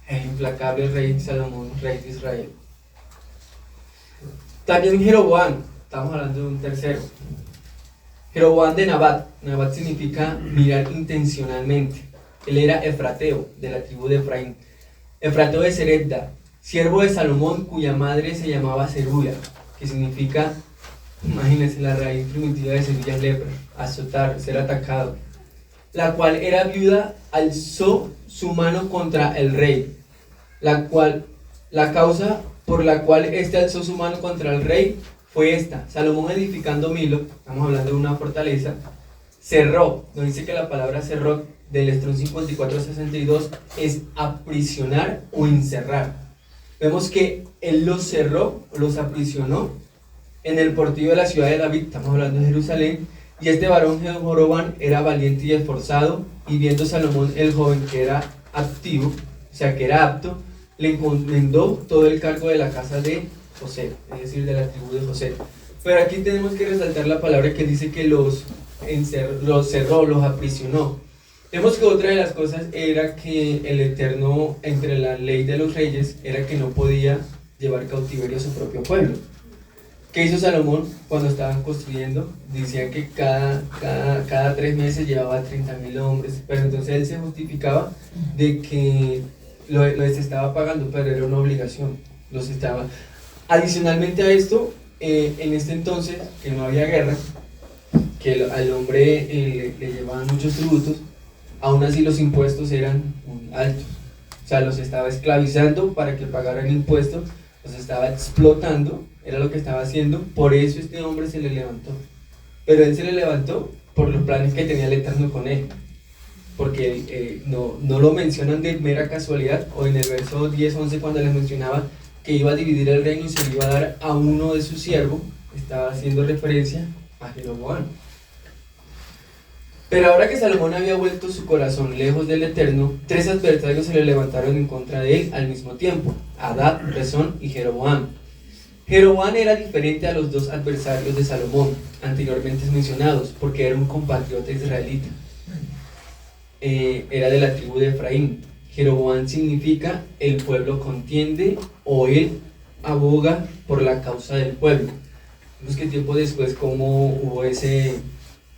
el implacable rey Salomón, rey de Israel. También Jeroboam, estamos hablando de un tercero. Jeroboam de Nabat. Nabat significa mirar intencionalmente. Él era efrateo, de la tribu de Efraín. Efrateo de Serepta, siervo de Salomón, cuya madre se llamaba Serula, que significa, imagínense, la raíz primitiva de semillas lepra, azotar, ser atacado. La cual era viuda, alzó su mano contra el rey. La causa por la cual éste alzó su mano contra el rey fue esta: Salomón edificando Milo, estamos hablando de una fortaleza, cerró. Nos dice que la palabra cerró del Estrón 54-62 es aprisionar o encerrar. Vemos que él los cerró, los aprisionó en el portillo de la ciudad de David, estamos hablando de Jerusalén, y este varón Jeroboam era valiente y esforzado, y viendo Salomón el joven que era activo, o sea que era apto, le encomendó todo el cargo de la casa de José, es decir, de la tribu de José. Pero aquí tenemos que resaltar la palabra que dice que los cerró, los aprisionó. Vemos que otra de las cosas era que el Eterno, entre la ley de los reyes, era que no podía llevar cautiverio a su propio pueblo. ¿Qué hizo Salomón cuando estaban construyendo? Decía que cada 3 meses llevaba 30,000 hombres, pero entonces él se justificaba de que les estaba pagando, pero era una obligación. Adicionalmente a esto, en este entonces, que no había guerra, que al hombre le llevaban muchos tributos, aún así los impuestos eran muy altos. O sea, los estaba esclavizando para que pagaran impuestos, los estaba explotando, era lo que estaba haciendo. Por eso este hombre se le levantó. Pero él se le levantó por los planes que tenía el Eterno con él. Porque no lo mencionan de mera casualidad, o en el verso 10-11 cuando les mencionaba que iba a dividir el reino y se lo iba a dar a uno de sus siervos, estaba haciendo referencia a Jeroboam. Pero ahora que Salomón había vuelto su corazón lejos del Eterno, 3 adversarios se le levantaron en contra de él al mismo tiempo: Hadad, Rezón y Jeroboam. Jeroboam era diferente a los 2 adversarios de Salomón anteriormente mencionados, porque era un compatriota israelita. Era de la tribu de Efraín. Jeroboam significa el pueblo contiende, o él aboga por la causa del pueblo. Vemos que tiempo después como hubo ese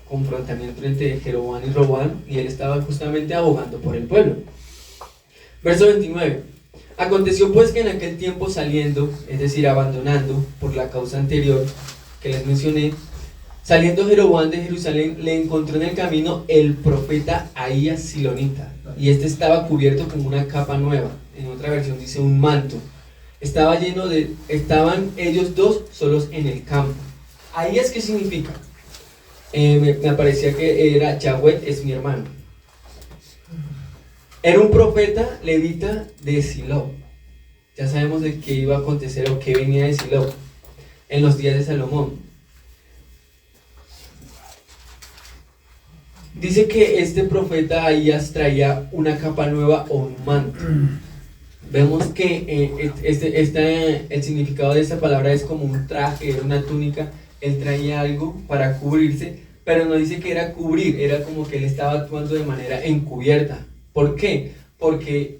confrontamiento entre Jeroboam y Roboam, y él estaba justamente abogando por el pueblo. Verso 29. Aconteció pues que en aquel tiempo saliendo, es decir, abandonando, por la causa anterior que les mencioné, saliendo Jeroboam de Jerusalén, le encontró en el camino el profeta Ahías Silonita, y este estaba cubierto con una capa nueva, en otra versión dice un manto. Estaban ellos dos solos en el campo. Ahías, ¿qué significa? Me parecía que era Yahweh es mi hermano. Era un profeta levita de Silo. Ya sabemos de qué iba a acontecer o qué venía de Silo en los días de Salomón. Dice que este profeta Ahías traía una capa nueva o un manto. Vemos que el significado de esta palabra es como un traje, una túnica. Él traía algo para cubrirse, pero no dice que era cubrir, era como que él estaba actuando de manera encubierta. ¿Por qué? Porque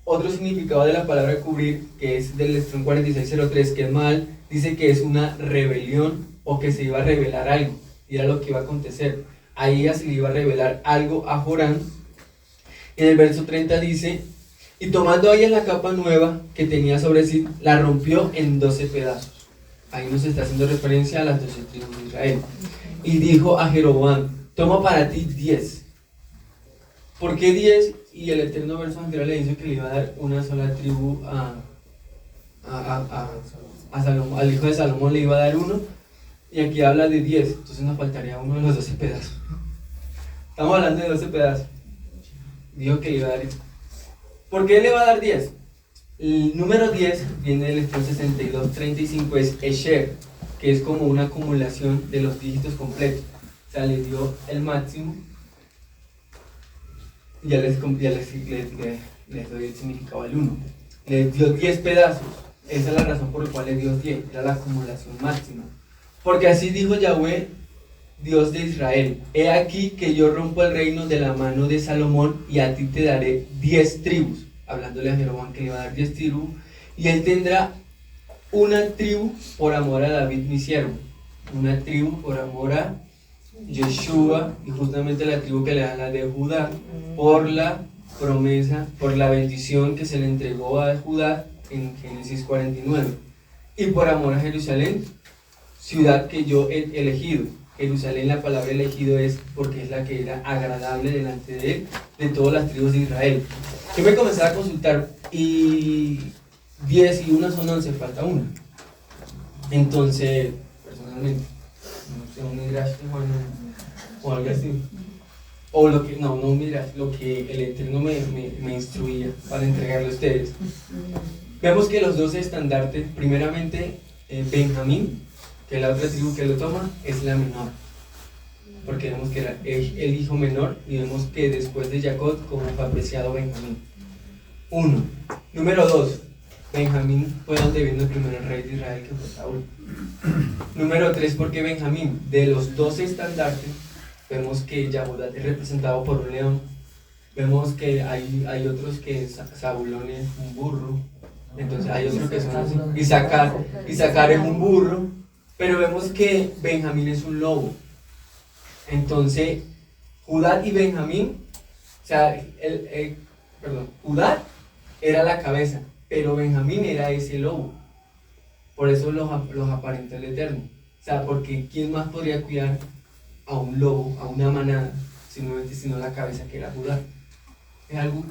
otro significado de la palabra cubrir, que es del Strong 4603, que es mal, dice que es una rebelión o que se iba a revelar algo, y era lo que iba a acontecer. Ahí se le iba a revelar algo a Joram. En el verso 30 dice: y tomando a ella la capa nueva que tenía sobre sí, la rompió en 12 pedazos. Ahí nos está haciendo referencia a las 12 tribus de Israel. Y dijo a Jeroboam: toma para ti 10. ¿Por qué 10? Y el eterno verso anterior le dice que le iba a dar una sola tribu a Salomón, al hijo de Salomón le iba a dar uno, y aquí habla de 10, entonces nos faltaría uno de los 12 pedazos. Estamos hablando de 12 pedazos. Dijo que le iba a dar. ¿Por qué le va a dar 10? El número 10 viene del Strong 6235, es Esher, que es como una acumulación de los dígitos completos. O sea, le dio el máximo. Ya les doy el significado al 1. Le dio 10 pedazos. Esa es la razón por la cual le dio 10. Era la acumulación máxima. Porque así dijo Yahweh, Dios de Israel: he aquí que yo rompo el reino de la mano de Salomón, y a ti te daré 10 tribus. Hablándole a Jeroboam que le iba a dar 10 tribus. Y él tendrá una tribu por amor a David mi siervo. Una tribu por amor a Yeshua, y justamente la tribu que le da la de Judá, por la promesa, por la bendición que se le entregó a Judá en Génesis 49, y por amor a Jerusalén, ciudad que yo he elegido. Jerusalén, la palabra elegido es porque es la que era agradable delante de él, de todas las tribus de Israel. Yo me comencé a consultar, y 10 y 1 son 11, falta una. Entonces, personalmente, no sé, un midrash o algo así, o lo que, no un midrash, lo que el Eterno me instruía para entregarle a ustedes. Vemos que los 12 estandartes, primeramente Benjamín, que es la otra tribu que lo toma, es la menor, porque vemos que era el hijo menor, y vemos que después de Jacob, como fue apreciado Benjamín. 1. Número 2, Benjamín fue donde vino el primer rey de Israel, que fue Saúl. Número 3, porque Benjamín, de los 12 estandartes, vemos que Yahudat es representado por un león. Vemos que hay otros que Zabulón es un burro, entonces hay otros que son así. Isaacar es un burro, pero vemos que Benjamín es un lobo. Entonces, Judá y Benjamín, o sea, Judá era la cabeza, pero Benjamín era ese lobo. Por eso los aparentó el Eterno. O sea, porque ¿quién más podría cuidar a un lobo, a una manada, sino la cabeza, que era Judá? Es algo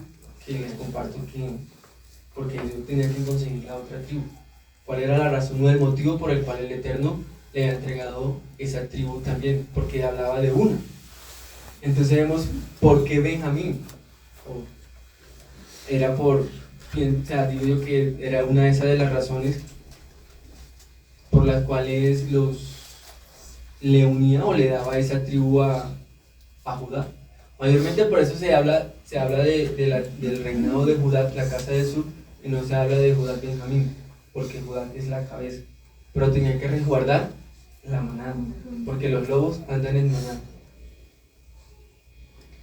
que les comparto, porque yo tenía que conseguir la otra tribu. ¿Cuál era la razón o el motivo por el cual el Eterno le había entregado esa tribu también? Porque hablaba de una. Entonces vemos por qué Benjamín. Era o sea, digo yo que era una de esas de las razones por las cuales le unía o le daba esa tribu a Judá. Mayormente por eso se habla del reinado de Judá, la casa de Sur, y no se habla de Judá Benjamín, porque Judá es la cabeza. Pero tenían que resguardar la manada, porque los lobos andan en manada.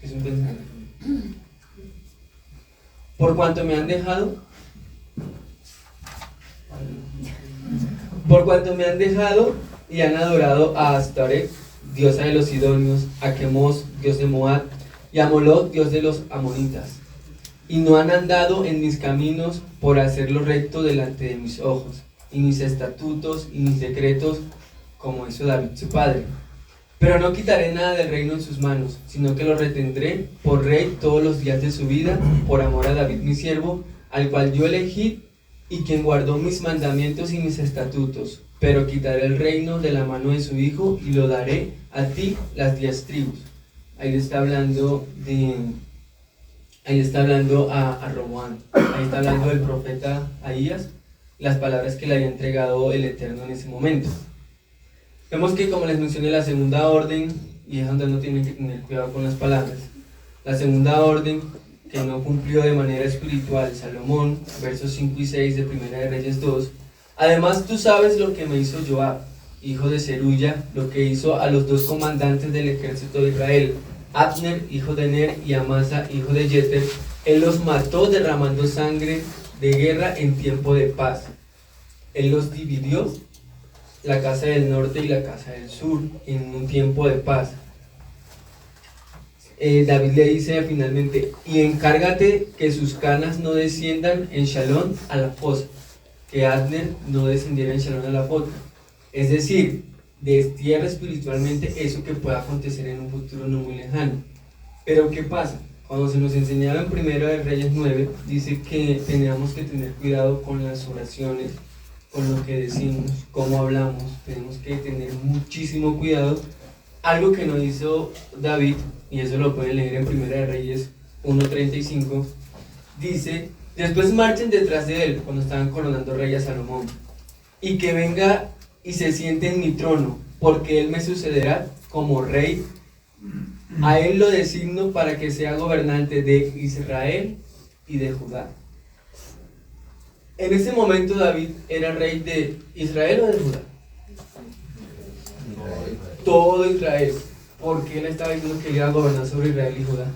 Es un pensamiento. Por cuanto me han dejado y han adorado a Astaret, diosa de los sidonios, a Quemos, dios de Moab, y a Moloc, dios de los amonitas. y no han andado en mis caminos por hacer lo recto delante de mis ojos, y mis estatutos y mis decretos, como hizo David su padre. Pero no quitaré nada del reino en sus manos, sino que lo retendré por rey todos los días de su vida, por amor a David mi siervo, al cual yo elegí, y quien guardó mis mandamientos y mis estatutos. Pero quitaré el reino de la mano de su hijo, y lo daré a ti las 10 tribus. Ahí le está hablando a Roboam. Ahí está hablando del profeta Ahías, las palabras que le había entregado el Eterno en ese momento. Vemos que, como les mencioné, la segunda orden, y es donde no tienen que tener cuidado con las palabras, la segunda orden que no cumplió de manera espiritual Salomón, versos 5 y 6 de Primera de Reyes 2. Además, tú sabes lo que me hizo Joab, hijo de Zeruya, lo que hizo a los 2 comandantes del ejército de Israel, Abner, hijo de Ner, y Amasa, hijo de Jeter. Él los mató derramando sangre de guerra en tiempo de paz. Él los dividió, la casa del norte y la casa del sur, en un tiempo de paz. David le dice finalmente, y encárgate que sus canas no desciendan en Shalón a la fosa, que Abner no descendiera en Shalón a la fosa. Es decir, destierra espiritualmente eso que pueda acontecer en un futuro no muy lejano. Pero ¿qué pasa? Cuando se nos enseñaba en Primera de Reyes 9, dice que teníamos que tener cuidado con las oraciones, con lo que decimos, cómo hablamos. Tenemos que tener muchísimo cuidado. Algo que no hizo David, y eso lo pueden leer en Primera de Reyes 1:35, dice, después marchen detrás de él, cuando estaban coronando rey a Salomón, y que venga y se siente en mi trono, porque él me sucederá como rey. A él lo designo para que sea gobernante de Israel y de Judá. En ese momento David era rey de Israel o de Judá. Todo Israel, porque él estaba diciendo que iba a gobernar sobre Israel y Judá.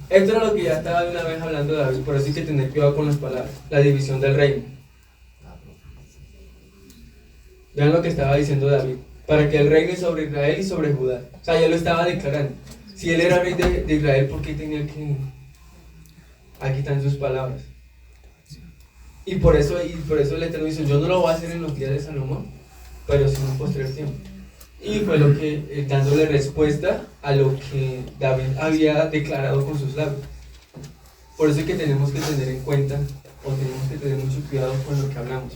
Esto era lo que ya estaba de una vez hablando David, por eso hay que tener cuidado con las palabras, la división del reino. Vean lo que estaba diciendo David, para que él reine sobre Israel y sobre Judá. O sea, ya lo estaba declarando. Si él era rey de Israel, ¿por qué tenía que...? Aquí están sus palabras. Y por eso el Eterno dice, yo no lo voy a hacer en los días de Salomón, pero sí en un posterior tiempo. Y fue lo que, dándole respuesta a lo que David había declarado con sus labios. Por eso es que tenemos que tener en cuenta, o tenemos que tener mucho cuidado con lo que hablamos.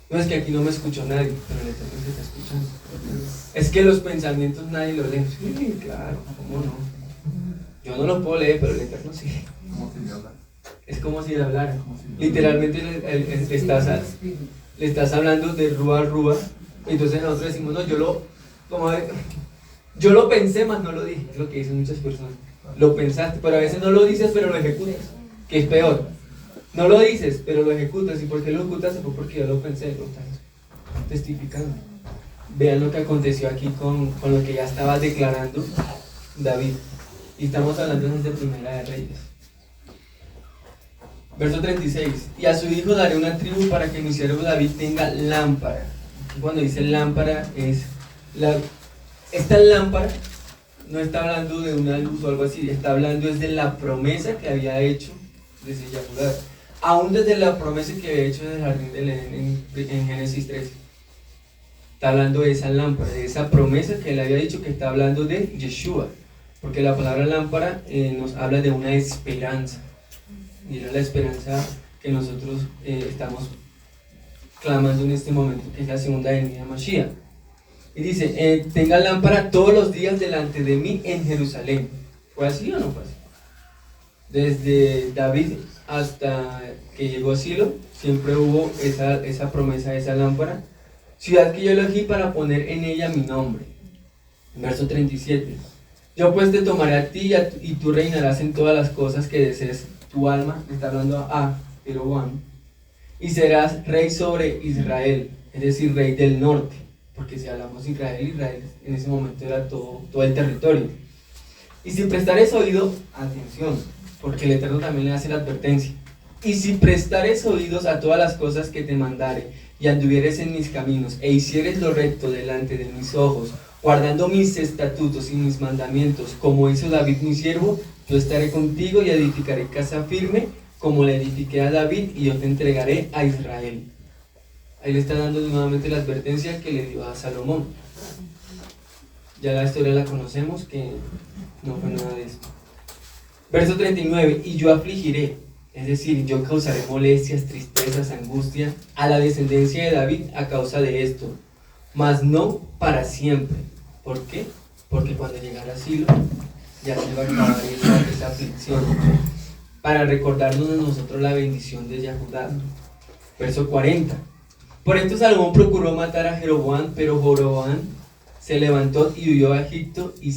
No es que aquí no me escuchó nadie, pero el Eterno se está escuchando. Es que los pensamientos nadie los lee. Sí, claro, ¿cómo no? Yo no los puedo leer, pero el Eterno sí. Es como si le hablara. Literalmente le estás hablando de rúa a rúa. Entonces nosotros decimos, no, yo lo pensé, más no lo dije. Es lo que dicen muchas personas. Lo pensaste, pero a veces no lo dices, pero lo ejecutas. Que es peor. No lo dices, pero lo ejecutas. ¿Y por qué lo ejecutas? Fue porque yo lo pensé, lo estás testificando. Vean lo que aconteció aquí con lo que ya estaba declarando David. Y estamos hablando desde Primera de Reyes. Verso 36. Y a su hijo daré una tribu para que mi siervo David tenga lámpara. Y cuando dice lámpara, esta lámpara no está hablando de una luz o algo así, está hablando es de la promesa que había hecho desde Yahudá. Aún desde la promesa que había hecho en el jardín del Edén en Génesis 13. Está hablando de esa lámpara, de esa promesa que él había dicho, que está hablando de Yeshua. Porque la palabra lámpara nos habla de una esperanza. Y era la esperanza que nosotros estamos clamando en este momento, que es la segunda venida de Mashiach. Y dice, tenga lámpara todos los días delante de mí en Jerusalén. ¿Fue así o no fue así? Desde David hasta que llegó a Silo, siempre hubo esa promesa, esa lámpara. Ciudad que yo elegí para poner en ella mi nombre. Verso 37. Yo pues te tomaré a ti y tú reinarás en todas las cosas que desees tu alma. Está hablando a Jeroboam. Y serás rey sobre Israel, es decir, rey del norte. Porque si hablamos de Israel en ese momento era todo el territorio. Y si prestares oído, atención, porque el Eterno también le hace la advertencia. Y si prestares oídos a todas las cosas que te mandare, y anduvieres en mis caminos, e hicieres lo recto delante de mis ojos, guardando mis estatutos y mis mandamientos, como hizo David mi siervo, Yo estaré contigo y edificaré casa firme, como le edifiqué a David, y yo te entregaré a Israel. Ahí le está dando nuevamente la advertencia que le dio a Salomón. Ya la historia la conocemos, que no fue nada de esto. Verso 39, y yo afligiré, es decir, yo causaré molestias, tristezas, angustia a la descendencia de David a causa de esto, mas no para siempre. ¿Por qué? Porque cuando llegara Silo, ya se va a acabar esa aflicción, para recordarnos a nosotros la bendición de Yahudá. Verso 40, por esto Salomón procuró matar a Jeroboam, pero Jeroboam se levantó y huyó a Egipto, y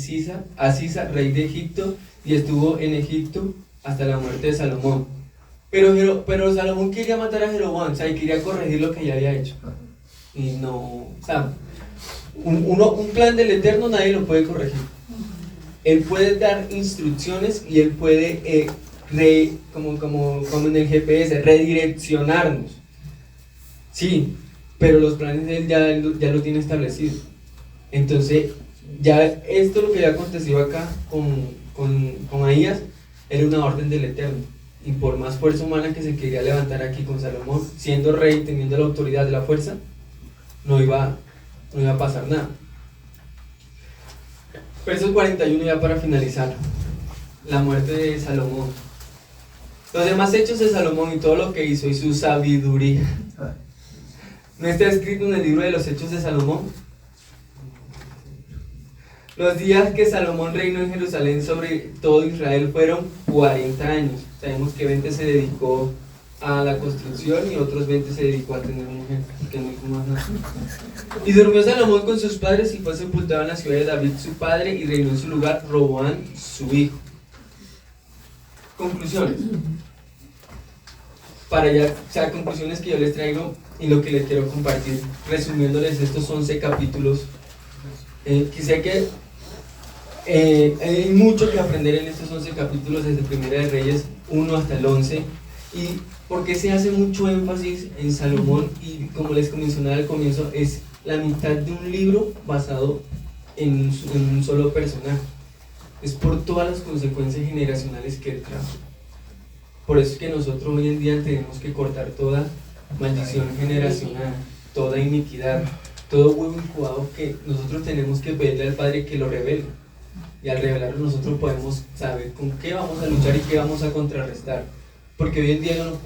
a Sisa, rey de Egipto, y estuvo en Egipto hasta la muerte de Salomón. Pero Salomón quería matar a Jeroboam, o sea, y quería corregir lo que ya había hecho. Y no, o sea, un plan del Eterno nadie lo puede corregir. Él puede dar instrucciones y él puede, como en el GPS, redireccionarnos. Sí, pero los planes de él ya lo tiene establecido. Entonces, ya esto lo que había acontecido acá con Ahías era una orden del Eterno. Y por más fuerza humana que se quería levantar aquí con Salomón, siendo rey, teniendo la autoridad de la fuerza, no iba a pasar nada. Verso 41 ya para finalizar. La muerte de Salomón. Los demás hechos de Salomón y todo lo que hizo y su sabiduría. ¿No está escrito en el libro de los hechos de Salomón? Los días que Salomón reinó en Jerusalén sobre todo Israel fueron 40 años. Sabemos que 20 se dedicó a la construcción y otros 20 se dedicó a tener mujer, que no hizo más nada. Y durmió Salomón con sus padres y fue sepultado en la ciudad de David su padre, y reinó en su lugar Roboam su hijo. Conclusiones. Conclusiones que yo les traigo y lo que les quiero compartir, resumiéndoles estos 11 capítulos. Que sé que hay mucho que aprender en estos 11 capítulos, desde Primera de Reyes 1 hasta el 11, y porque se hace mucho énfasis en Salomón, y como les mencionaba al comienzo, es la mitad de un libro basado en un solo personaje. Es por todas las consecuencias generacionales que él trajo. Por eso es que nosotros hoy en día tenemos que cortar toda maldición generacional, toda iniquidad, todo huevo incubado, que nosotros tenemos que pedirle al Padre que lo revele. Y al revelarlo nosotros podemos saber con qué vamos a luchar y qué vamos a contrarrestar. Porque hoy en día yo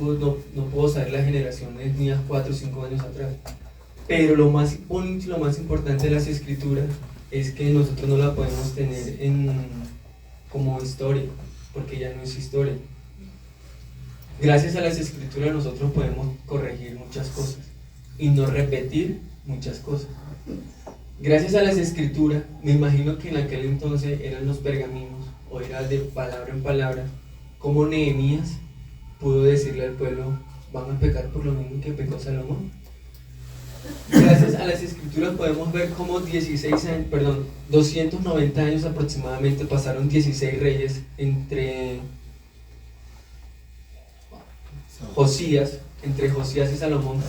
no puedo saber las generaciones mías 4 o 5 años atrás. Pero lo más bonito y lo más importante de las escrituras es que nosotros no la podemos tener como historia, porque ya no es historia. Gracias a las escrituras nosotros podemos corregir muchas cosas y no repetir muchas cosas. Gracias a las escrituras, me imagino que en aquel entonces eran los pergaminos, o era de palabra en palabra, como Nehemías pudo decirle al pueblo: van a pecar por lo mismo que pecó Salomón. Gracias a las escrituras podemos ver cómo 290 años aproximadamente pasaron 16 reyes entre Josías y Salomón,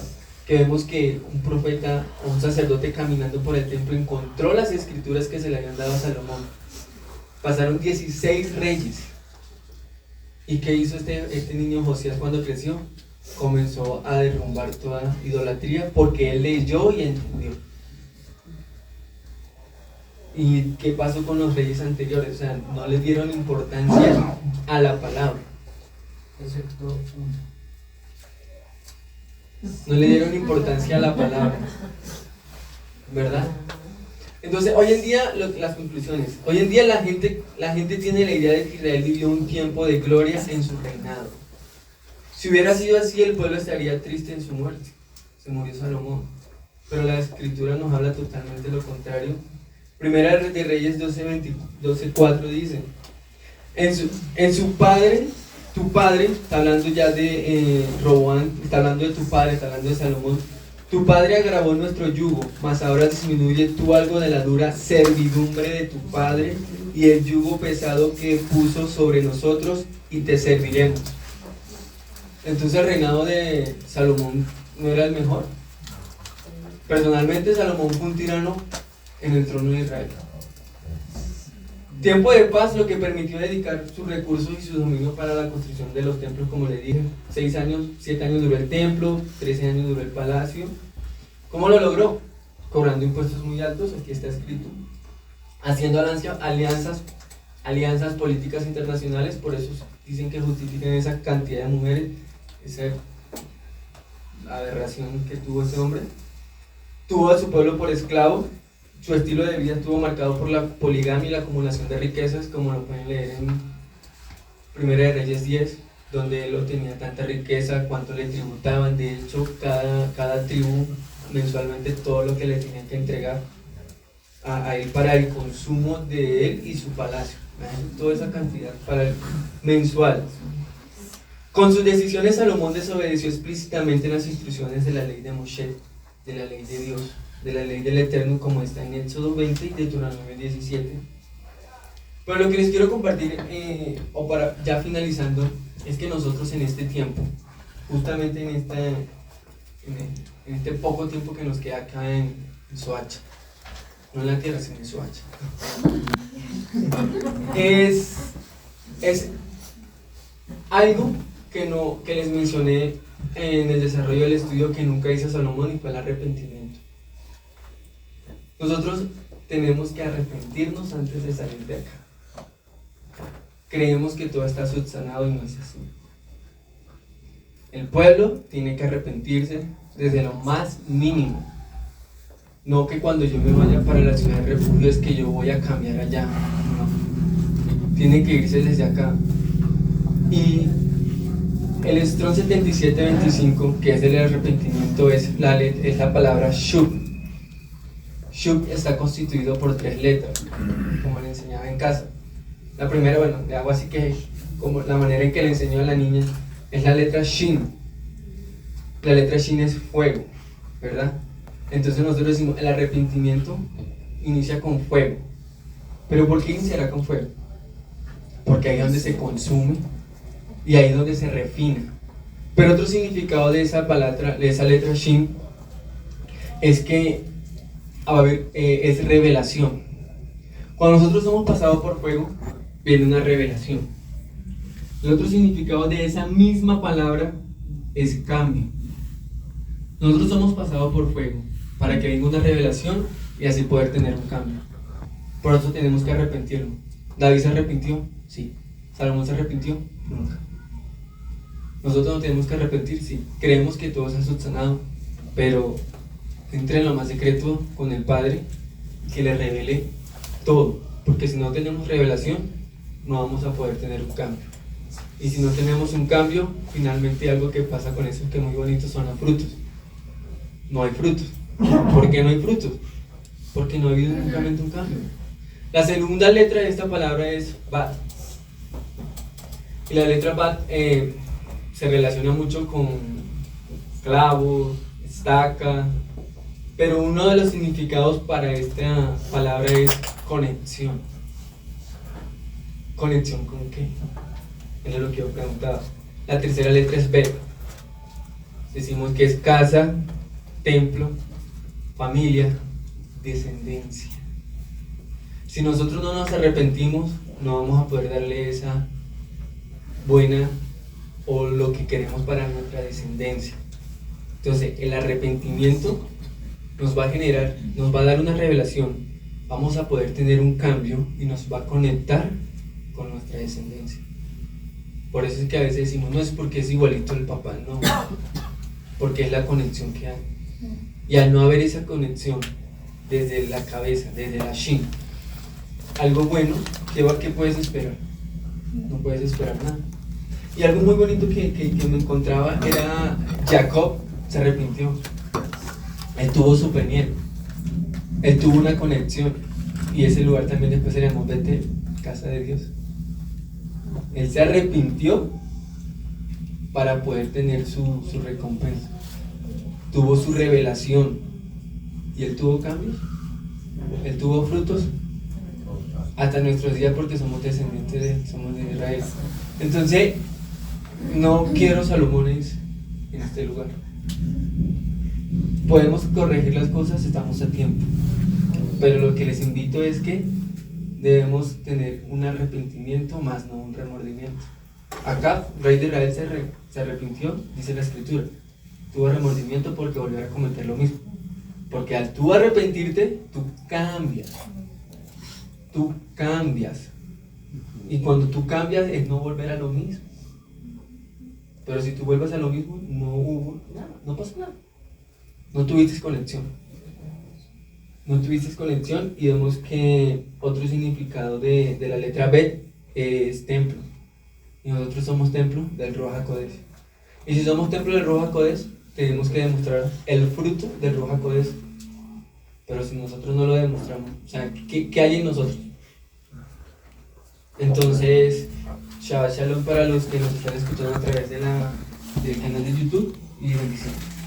que vemos que un profeta o un sacerdote caminando por el templo encontró las escrituras que se le habían dado a Salomón. Pasaron 16 reyes. ¿Y qué hizo este niño Josías cuando creció? Comenzó a derrumbar toda idolatría porque él leyó y entendió. ¿Y qué pasó con los reyes anteriores? O sea, no les dieron importancia a la palabra. Excepto uno. No le dieron importancia a la palabra, ¿verdad? Entonces, hoy en día, las conclusiones. Hoy en día la gente tiene la idea de que Israel vivió un tiempo de gloria en su reinado. Si hubiera sido así, el pueblo estaría triste en su muerte. Se murió Salomón. Pero la escritura nos habla totalmente lo contrario. Primera de Reyes 12:4 dice: en su padre, tu padre, está hablando ya de Roboam, está hablando de tu padre, está hablando de Salomón. Tu padre agravó nuestro yugo, mas ahora disminuye tú algo de la dura servidumbre de tu padre y el yugo pesado que puso sobre nosotros, y te serviremos. Entonces el reinado de Salomón no era el mejor. Personalmente Salomón fue un tirano en el trono de Israel. Tiempo de paz, lo que permitió dedicar sus recursos y su dominio para la construcción de los templos, como le dije. 6 años, 7 años duró el templo, 13 años duró el palacio. ¿Cómo lo logró? Cobrando impuestos muy altos, aquí está escrito. Haciendo alianzas políticas internacionales, por eso dicen que justifican esa cantidad de mujeres, esa aberración que tuvo ese hombre. Tuvo a su pueblo por esclavo. Su estilo de vida estuvo marcado por la poligamia y la acumulación de riquezas, como lo pueden leer en Primera de Reyes 10, donde él obtenía tanta riqueza, cuánto le tributaban. De hecho, cada tribu mensualmente todo lo que le tenían que entregar a él para el consumo de él y su palacio. Toda esa cantidad para el mensual. Con sus decisiones, Salomón desobedeció explícitamente las instrucciones de la ley de Moshe, de la ley de Dios, de la ley del Eterno, como está en Éxodo 20 y Deuteronomio 17. Pero lo que les quiero compartir, o para ya finalizando, es que nosotros en este tiempo, justamente en este poco tiempo que nos queda acá en Soacha, no en la tierra, sino en Soacha, es algo que les mencioné en el desarrollo del estudio que nunca hizo Salomón, y fue el arrepentimiento. Nosotros tenemos que arrepentirnos antes de salir de acá. Creemos que todo está subsanado y no es así. El pueblo tiene que arrepentirse desde lo más mínimo. No que cuando yo me vaya para la ciudad de refugio es que yo voy a cambiar allá. No. Tiene que irse desde acá. Y el Strong 7725, que es del arrepentimiento, es la palabra shub. Shub está constituido por 3 letras, como le enseñaba en casa. La primera, bueno, le hago así que, como la manera en que le enseñó a la niña, es la letra Shin. La letra Shin es fuego, ¿verdad? Entonces nosotros decimos, el arrepentimiento inicia con fuego. ¿Pero por qué iniciará con fuego? Porque ahí es donde se consume y ahí es donde se refina. Pero otro significado de esa letra Shin es que es revelación. Cuando nosotros somos pasados por fuego, viene una revelación. El otro significado de esa misma palabra es cambio. Nosotros somos pasados por fuego para que venga una revelación y así poder tener un cambio. Por eso tenemos que arrepentirnos. ¿David se arrepintió? Sí. ¿Salomón se arrepintió? Nunca. Nosotros no tenemos que arrepentir, sí. Creemos que todo se ha subsanado, pero entre en lo más secreto con el Padre, que le revele todo, porque si no tenemos revelación no vamos a poder tener un cambio, y si no tenemos un cambio, finalmente algo que pasa con eso que muy bonito son los frutos. No hay frutos. ¿Por qué no hay frutos? Porque no ha habido nunca un cambio. La segunda letra de esta palabra es Bat, y la letra Bat se relaciona mucho con clavo, estaca. Pero uno de los significados para esta palabra es conexión. ¿Conexión con qué? Es lo que yo preguntaba. La tercera letra es Bet. Decimos que es casa, templo, familia, descendencia. Si nosotros no nos arrepentimos, no vamos a poder darle esa buena o lo que queremos para nuestra descendencia. Entonces, el arrepentimiento nos va a dar una revelación, vamos a poder tener un cambio y nos va a conectar con nuestra descendencia. Por eso es que a veces decimos, no es porque es igualito el papá, no, porque es la conexión que hay. Y al no haber esa conexión desde la cabeza, desde la Shin, algo bueno, ¿qué puedes esperar? No puedes esperar nada. Y algo muy bonito que me encontraba era Jacob se arrepintió. Él tuvo su peniel, él tuvo una conexión, y ese lugar también después se llamó Betel, casa de Dios. Él se arrepintió para poder tener su recompensa. Tuvo su revelación y él tuvo cambios, él tuvo frutos hasta nuestros días, porque somos descendientes somos de Israel. Entonces no quiero Salomones en este lugar. Podemos corregir las cosas, estamos a tiempo, pero lo que les invito es que debemos tener un arrepentimiento más no un remordimiento. Acá, rey de Israel se arrepintió, dice la escritura. Tuvo remordimiento porque volvió a cometer lo mismo. Porque al tú arrepentirte, tú cambias. Tú cambias. Y cuando tú cambias es no volver a lo mismo. Pero si tú vuelves a lo mismo, no hubo nada, no pasó nada. No tuviste conexión. No tuviste conexión y vemos que otro significado de la letra B es templo. Y nosotros somos templo del Ruach HaKodesh. Y si somos templo del Ruach HaKodesh, tenemos que demostrar el fruto del Ruach HaKodesh. Pero si nosotros no lo demostramos, o sea, ¿qué hay en nosotros? Entonces, Shabbat Shalom para los que nos están escuchando a través del canal de YouTube y bendiciones.